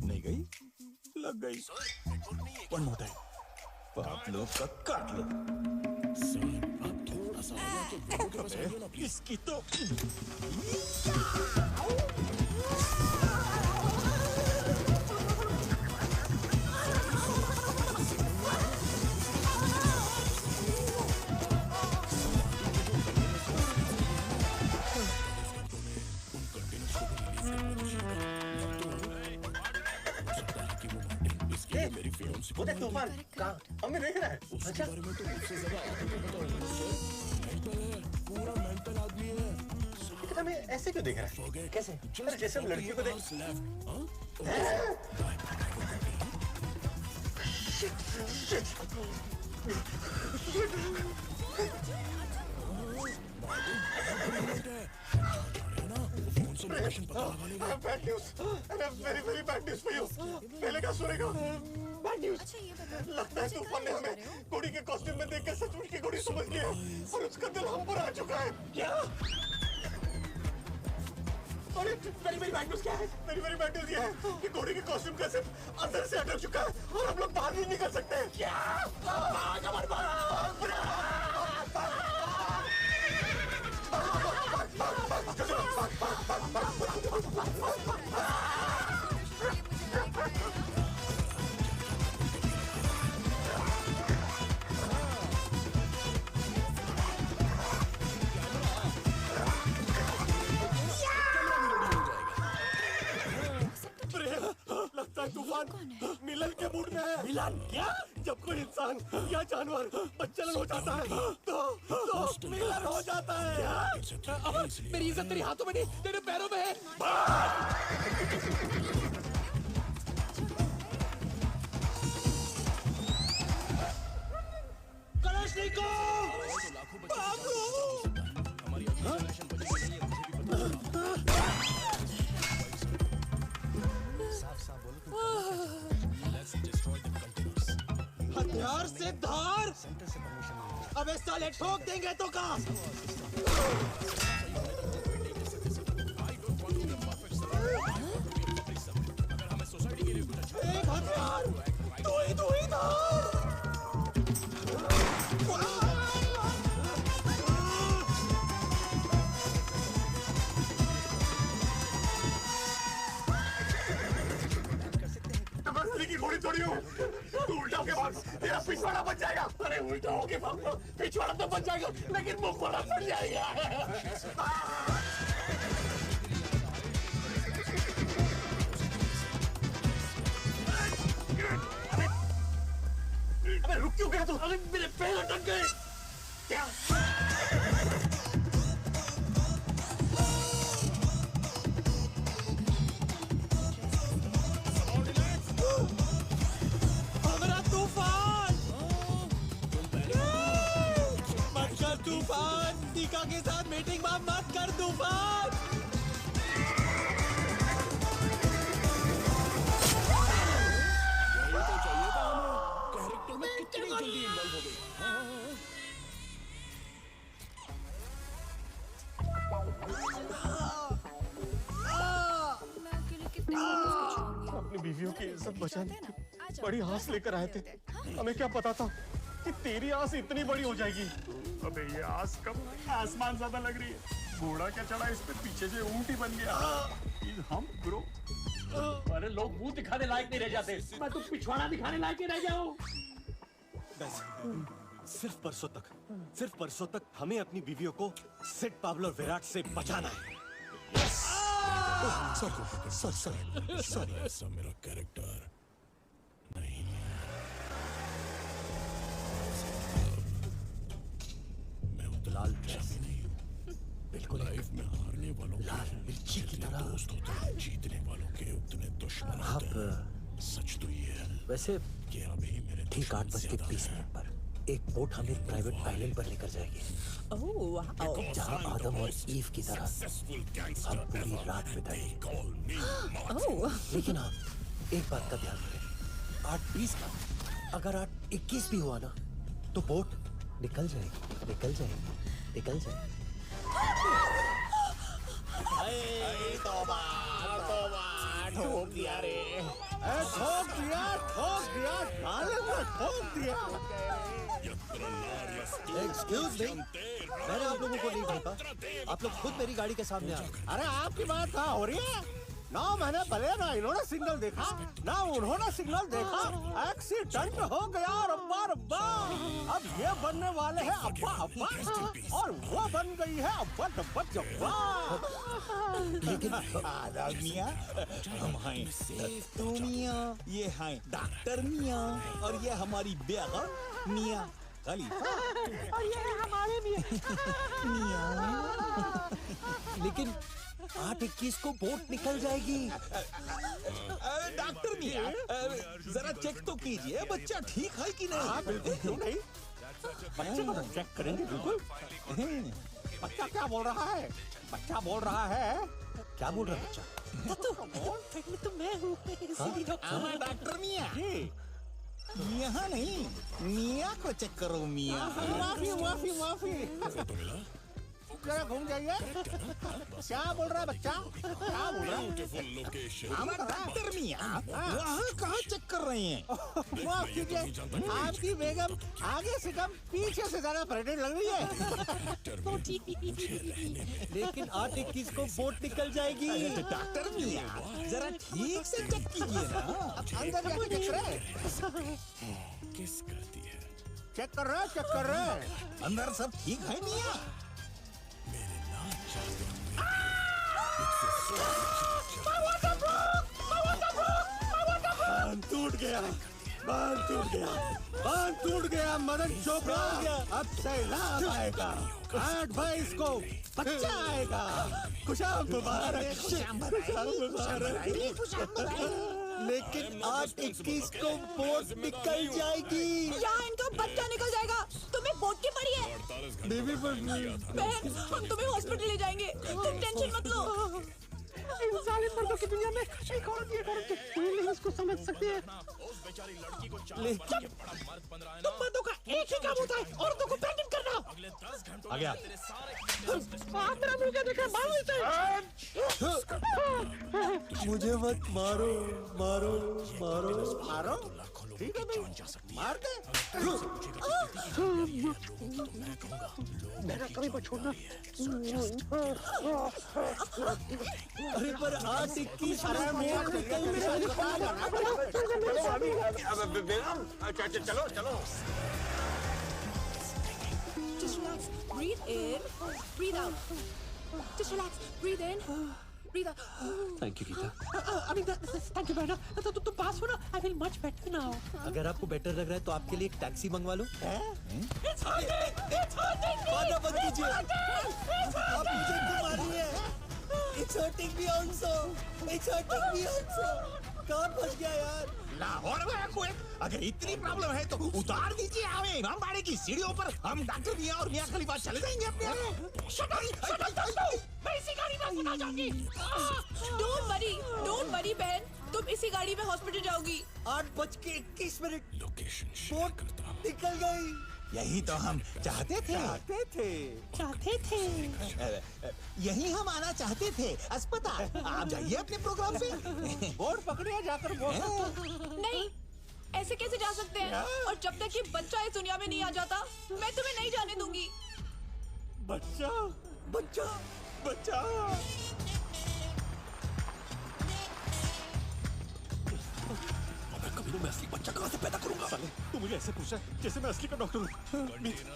नहीं गई, लग गई। वन मोर टाइम, पागलों का काट लो। सर आप थोड़ा सा आगे के वीडियो के पास आइए ना प्लीज। इसकी तो वो देख तूफान कहाँ? हमें देख रहा है। अच्छा बारे में तो मुझसे ज्यादा आपको पता होगा सर। मेंटल है, पूरा मेंटल आदमी है। लेकिन हमें ऐसे क्यों देख रहा है? कैसे? अरे जैसे हम लड़कियों को देख। Bad news, very very bad news for you. पहले क्या सुनेगा? Bad news. लगता है तूफान ने हमें घोड़ी के कॉस्ट्यूम में देखकर सचमुच की घोड़ी समझ लिया और उसका दिल हम पर आ चुका है। क्या? अरे वेरी वेरी बैड न्यूज़ क्या है? वेरी वेरी बैड न्यूज़ ये है कि घोड़ी के कॉस्ट्यूम का सिर्फ अंदर से अटक चुका है और हम लोग बाहर नहीं निकल सकते। क्या? भाग हमारे लगता है तूफान मिलन के मूड में है। मिलन क्या? जब कोई इंसान या जानवर बच्चलन हो जाता है तो मिलन हो जाता है। मेरी इज्जत तेरे हाथों में नहीं, तेरे पैरों में है। हथियार से धार। अबे साले ठोक देंगे तो का? एक हथियार, दो ही धार। की घोड़ी थोड़ी हूँ। तू उल्टा होके भाग, तेरा पिछवाड़ा बच जाएगा। अरे उल्टा होके भाग, पिछवाड़ा तो बच जाएगा लेकिन मुख वाला फट जाएगा। अबे रुक क्यों गया तू? अरे मेरे पैर अटक गए। क्या? तूफान, टीका के साथ मीटिंग मत कर तूफान। यही तो चाहिए था हमें। कैरेक्टर में कितनी जल्दी इन्वॉल्व हो गई। अपनी बीवियों की इज्जत बचाने की बड़ी आस लेकर आए थे। हमें क्या पता था कि तेरी आस इतनी बड़ी हो जाएगी। अबे ये आस कब आसमान ज्यादा लग रही है। घोड़ा क्या चढ़ा इस पे, पीछे से ऊंट ही बन गया। हम ब्रो। अरे लोग मुंह दिखाने लायक नहीं रह जाते, मैं तो पिछवाड़ा दिखाने लायक ही रह जाऊं। सिर्फ परसों तक हमें अपनी बीवियों को सिड पाब्लो और विराट से बचाना है। सर ऐसा मेरा कैरेक्टर नहीं है। लाल ड्रेस, बिल्कुल लाल मिर्ची की तरह। जीतने वालों के उतने दुश्मन आप सच तो ये है वैसे ठीक 8:20 पर एक बोट हमें प्राइवेट आइलैंड पर लेकर जाएगी, जहाँ आदम और ईव की तरह हम पूरी रात बिताएंगे। लेकिन हाँ, एक बात का ध्यान रखें, 8:20 का अगर 8:21 भी हुआ ना तो बोट निकल जाएगी, निकल जाएगी, निकल जाएगी। ठोक दिया रे, ठोक दिया, ठोक दिया, ठोक दिया। एक्सक्यूज मी, मैंने आप लोगों को नहीं ठोका, आप लोग खुद मेरी गाड़ी के सामने आ। अरे आपकी बात कहाँ हो रही है? 9 महीने पहले ना इन्होंने सिग्नल देखा ना उन्होंने सिग्नल देखा, एक्सीडेंट हो गया और अब्बा रब्बा। अब ये बनने वाले हैं अब्बा अब्बा और वो बन गई है अब्बा डब्बा जब्बा। लेकिन आदाब मियाँ, हम हैं दत्तू मियाँ, ये हैं डॉक्टर मियाँ और ये हमारी बेगम मियाँ खलीफा और ये हमारे मियाँ। लेकिन 8:21 को बोट निकल जाएगी। डॉक्टर मियाँ, जरा चेक तो कीजिए बच्चा ठीक है कि नहीं। हाँ बिल्कुल, क्यों नहीं, बच्चे को चेक करेंगे बिल्कुल। बच्चा क्या बोल रहा है? बच्चा बोल रहा है, क्या बोल रहा है बच्चा? तो मैं हूँ डॉक्टर मियाँ, यहाँ नहीं, मियाँ को चेक करो मियाँ। माफी माफी माफी, जरा घूम जाइए। क्या बोल रहा है बच्चा? क्या बोल रहा है? डॉक्टर मियाँ, वहाँ कहाँ चेक कर रहे हैं? माफ कीजिए, आपकी बेगम आगे से कम पीछे से ज्यादा प्रेग्नेंट लग रही है। लेकिन 8:21 को बोट निकल जाएगी। डॉक्टर मियाँ, जरा ठीक से चेक कीजिए ना। अंदर जाके चेक कर रहे हैं। किस करती है? चेक कर रहे हैं, चेक कर रहे हैं। अंदर सब ठीक है मियाँ? बांध टूट गया, बांध टूट गया, बांध टूट गया। मदन चोपड़ा अब सैलाब आएगा, 8:22 को बच्चा आएगा। खुशाम मुबारक, खुशाम मुबारक। लेकिन 8:21 को बोट निकल जाएगी। यहाँ इनका बच्चा निकल जाएगा। तुम्हें बोट की पड़ी है? बेबी बहन, हम तुम्हें हॉस्पिटल ले जाएंगे, तुम टेंशन मत लो। इन जालिम मर्दों की दुनिया में एक औरत ये औरत कोई नहीं इसको समझ सकती है। लेकिन तुम मर्दों का एक ही काम होता है, औरतों को प्रेग्नेंट करना। आ गया। आप मेरा मुंह क्या देख रहे हैं? मारो इसे। मुझे मत मारो, मारो, मारो, मारो। ठीक है भाई, मार दे। मेरा कभी मत छोड़ना। अरे पर 8:21 चलो चलो। Just relax, breathe in, breathe out. Just relax, breathe in, breathe out. Thank you Geeta. I mean, thank you, Bernard. तुम पास हो ना? I feel much better now. अगर आपको बेटर लग रहा है तो आपके लिए एक टैक्सी मंगवा लूं? It's hurting! It's hurting me! बाधा मत कीजिए। It's आप मुझे क्यों मार रही है? It's hurting me also. It's hurting me also. कहाँ फंस गया यार? लाहौर में कोई अगर इतनी प्रॉब्लम है तो उतार दीजिए हमें इमामबाड़े की सीढ़ियों पर। हम डॉक्टर मियाँ और मियाँ खलीफा चले जाएंगे अपने। मैं इसी गाड़ी में हॉस्पिटल जाऊंगी। Don't worry बहन, तुम इसी गाड़ी में हॉस्पिटल जाओगी। 8:21 बोट निकल गई। यही तो हम चाहते थे। यही हम आना चाहते थे। अस्पताल आप जाइए अपने प्रोग्राम से। बोर्ड पकड़िए जाकर बोर्ड। नहीं, ऐसे कैसे जा सकते हैं? और जब तक ये बच्चा इस दुनिया में नहीं आ जाता, मैं तुम्हें नहीं जाने दूंगी। बच्चा, बच्चा, बच्चा। कभी मैं असली बच्चा कहाँ से पैदा करूंगा? साले, तू मुझे ऐसे पूछा जैसे मैं असली का डॉक्टर हूँ।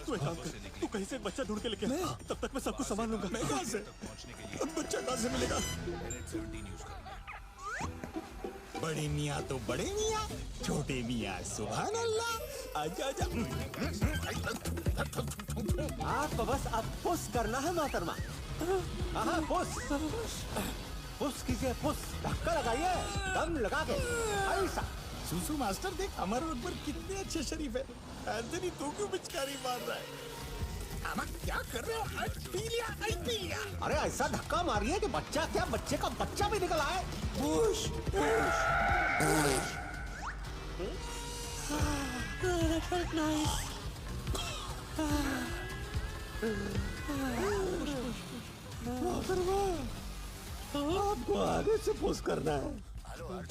तू एक काम कर, तू कहीं से एक बच्चा ढूंढ के लेके आ, तब तक मैं सब कुछ संभाल लूंगा। मैं कहाँ से? बच्चा कहाँ से मिलेगा? बड़े मियाँ तो बड़े मियाँ, छोटे मियाँ सुभान अल्लाह। आजा आजा। आपको बस अब पुश करना है मोहतरमा। हाँ पुश पुश कीजिए, पुश, धक्का लगाइए, दम लगा के ऐसा। सुसु मास्टर देख हमारे ऊपर कितने अच्छे शरीफ है। एंथनी तू क्यों पिचकारी मार रहा है? आमा क्या कर रहे हो? आज पी लिया। अरे ऐसा धक्का मारिए कि बच्चा क्या, बच्चे का बच्चा भी निकल आए। Push push push. That felt nice. आपको आगे से पुश करना है,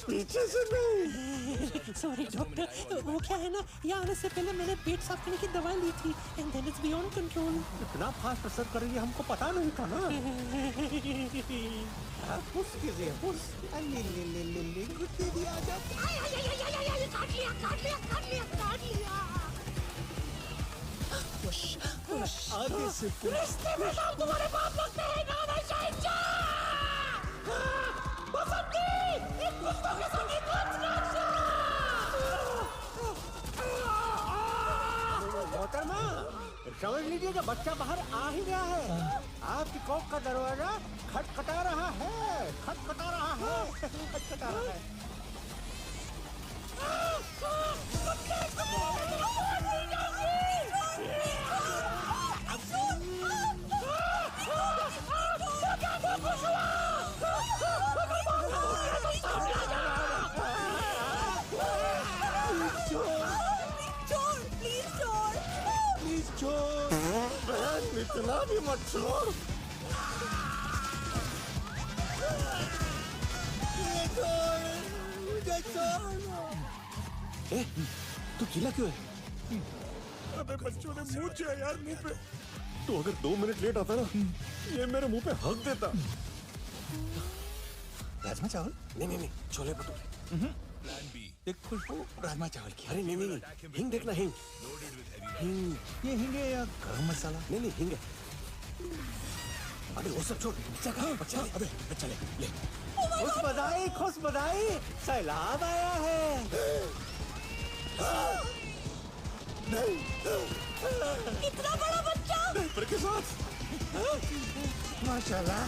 पीछे से नहीं। सॉरी डॉक्टर, वो क्या है ना, यहाँ आने से पहले मैंने पेट साफ करने की दवाई ली थी and then it's beyond control. इतना फास्ट असर करेगी हमको पता नहीं था ना। पुश कीजिए, पुश। ले गुत्ती भी आ जा। काट लिया। Push push. आगे से पुश। रिश्ते में तो तुम्हारे बाप लगते हैं ना, ना शायद। बसंती, इन कुत्तों के साथ मोहतरमा, समझ लीजिए कि बच्चा बाहर आ ही गया है। आपकी कोख का दरवाजा खटखटा रहा है, खटखटा रहा है, खटखटा रहा है। प्लीज छोड़, बहन इतना भी मत छोड़। मुझे छोड़। तू चिल्ला क्यों है? अबे बच्चों ने मुंह किया यार मुंह पे। तो अगर 2 मिनट लेट आता ना, ये मेरे मुंह पे हक देता। राजमा चावल? नहीं, छोले भटूरे। Plan B. देख खुशबू राजमा चावल की। अरे नहीं, हिंग देखना, हिंग। ये हिंग है या गरम मसाला? नहीं, हिंग है। अबे वो सब छोड़, बच्चा कहाँ है? बच्चा अबे बच्चा ले। खुश बधाई, सैलाब आया है। नहीं, इतना बड़ा बच्चा पर के साथ माशाल्लाह।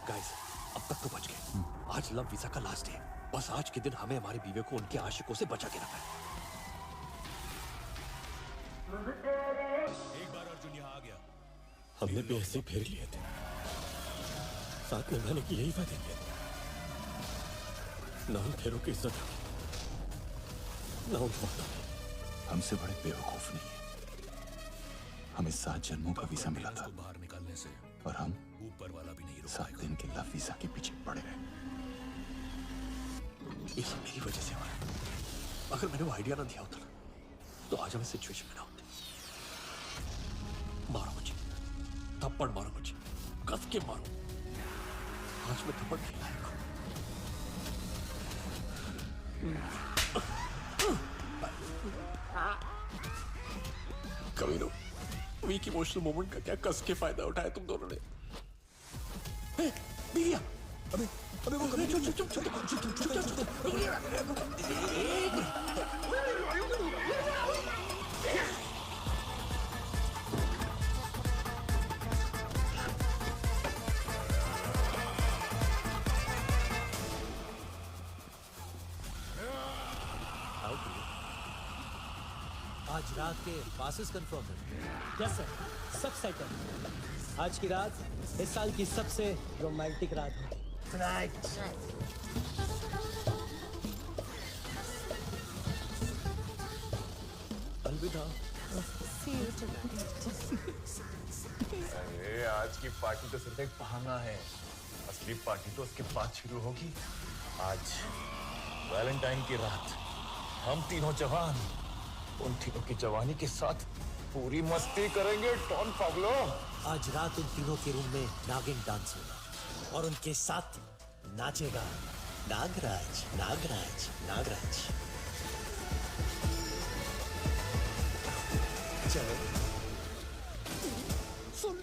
गाइस, अब तक तो बच गए। आज लव वीजा का लास्ट डे। बस आज के दिन हमें हमारी बीवी को उनके आशिकों से बचा के रखना है। एक बार अर्जुन यहाँ आ गया। हमने भी ऐसे फेर लिए थे, साथ निभाने की यही वादे किए थे। ना उन फेरों की इज्जत रखी, ना उन वादों की। हमसे बड़े बेवकूफ नहीं है। हमें 7 जन्मों का वीजा मिला था बाहर निकालने से, और हम ऊपर वाला भी नहीं 7 दिन के लव वीजा के पीछे पड़े रहे। ये सब मेरी वजह से हुआ है। अगर मैंने वो आइडिया ना दिया होता ना, तो आज हम इस सिचुएशन में ना होते। मारो मुझे, थप्पड़ मारो मुझे, कस के मारो। आज मैं थप्पड़ नहीं लायक हूं। कमीनो, वीक इमोशनल मोमेंट का क्या कस के फायदा उठाया तुम दोनों ने? बीविया, अबे वो कभी चुप। आज रात के पासेस कंफर्म है। यस सर, सब सेट है। आज की रात इस साल की सबसे रोमांटिक रात होगी। अलविदा। अरे आज की पार्टी तो सिर्फ एक बहाना है, असली पार्टी तो उसके बाद शुरू होगी। आज वैलेंटाइन की रात हम तीनों जवान उन तीनों की जवानी के साथ पूरी मस्ती करेंगे। टॉन पागलो, आज रात उन तीनों के रूम में नागिन डांस होगा और उनके साथ नाचेगा नागराज। चलो सुन,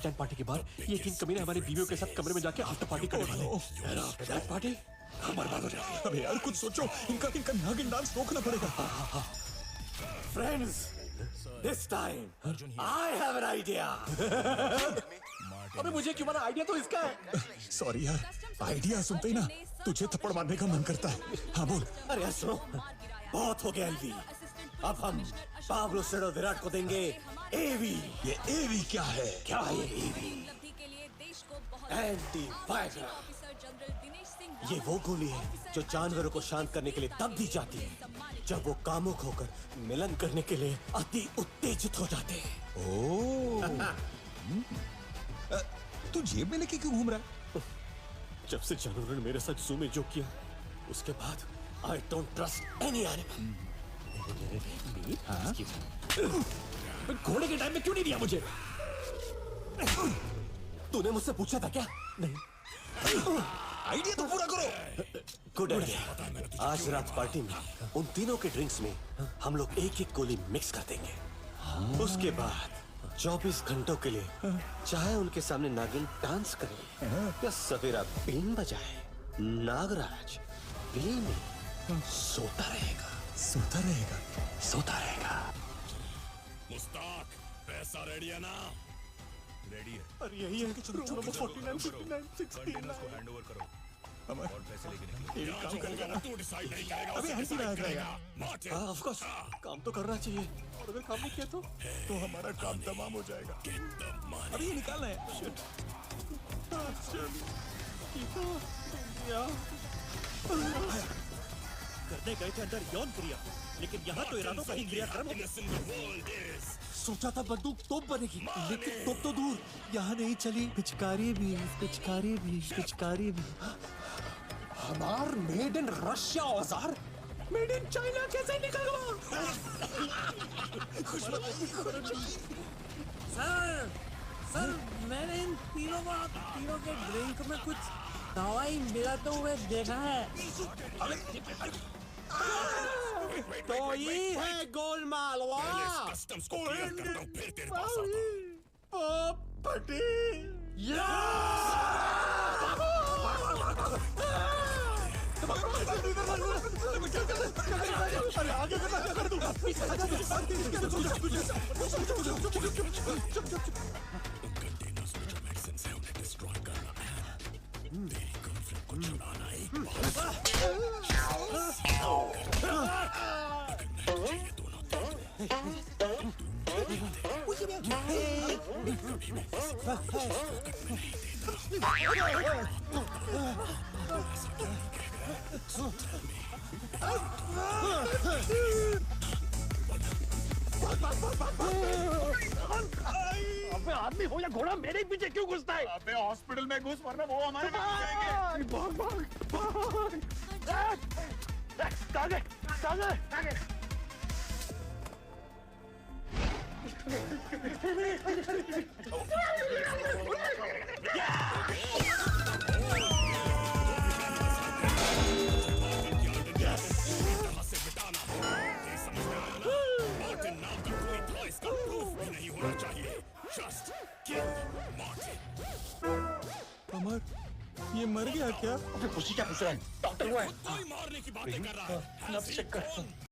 स्टैंड पार्टी के बाद ये तीन कमीने हमारी बीवियों के साथ कमरे में जाके आफ्टर पार्टी करने वाले हैं। दैट पार्टी हम बर्बाद हो जाएंगे। अबे यार कुछ सोचो, इनका नागिन डांस रोकना पड़ेगा। Friends, this time I have an idea. अबे मुझे क्यों मारा? आइडिया तो इसका है। सॉरी यार, आइडिया सुनते ही ना तुझे थप्पड़ मारने का मन करता है। हाँ बोल। अरे यार सुनो, बहुत हो गया एलवी। अब हम पाब्लो सेडो विराट को देंगे एवी। ये एवी क्या है? क्या है एवी? Anti Viagra. ये वो गोली है जो जानवरों को शांत करने के लिए तब दी जाती है जब वो कामुक होकर मिलन करने के लिए अति उत्तेजित हो जाते हैं। ओह। तू जेब में लेके क्यों घूम रहा है? जब से जानवरों ने मेरे साथ जू में जो किया, उसके बाद I don't trust any animal. हाँ? घोड़े के टाइम में क्यों नहीं दिया मुझे? तूने मुझसे पूछा था क्या? नहीं। आइडिया तो पूरा करो। Good idea. आज रात पार्टी में उन तीनों के ड्रिंक्स में हम लोग एक एक गोली मिक्स कर देंगे। उसके बाद 24 घंटों के लिए चाहे उनके सामने नागिन डांस करे या सवेरा बीन बजाए, नागराज गली में सोता रहेगा। सोता रहेगा। सोता रहेगा। मुस्ताक, पैसा रेडी है ना? रेडी है। अरे यही है कि चलो 49, 59, 69 को हैंड ओवर करो और पैसे लेके ये काम करेगा ना? तू डिसाइड नहीं करेगा, अबे हंसी रहा करेगा। ऑफ कोर्स काम तो करना चाहिए, और अगर काम नहीं किया तो हमारा काम तमाम हो जाएगा। अभी ये निकालना है। करने गए थे अंदर यौन क्रिया, लेकिन यहाँ तो इरादों का ही क्रियाक्रम है। सोचा था बंदूक तोप बनेगी, लेकिन तोप तो दूर। यहाँ नहीं चली पिचकारी भी, पिचकारी भी, पिचकारी भी। हमार मेड इन रशिया औजार मेड इन चाइना कैसे निकल गया? सर मैंने इन तीनों के ड्रिंक में कुछ दवाई मिलाते हुए देखा है। तो ये है गोलमालवा। कस्टम्स को क्लियर करता हूं, फिर तेरे पास आता हूं। कंटेनर्स में जो मेडिसिन है उन्हें डिस्ट्रॉय करना है। तेरी गर्लफ्रेंड को छुड़ाना है एक बार। अबे आदमी हो या घोड़ा, मेरे पीछे क्यों घुसता है? अबे हॉस्पिटल में घुस, वरना वो हमारे पीछे जाएंगे। भाग भाग भाग। कागे कागे कागे। अमर, ये मर गया क्या? खुशी क्या पूछ रहा है? डॉक्टर हुआ है। मारने की बातें कर रहा है। चेक कर।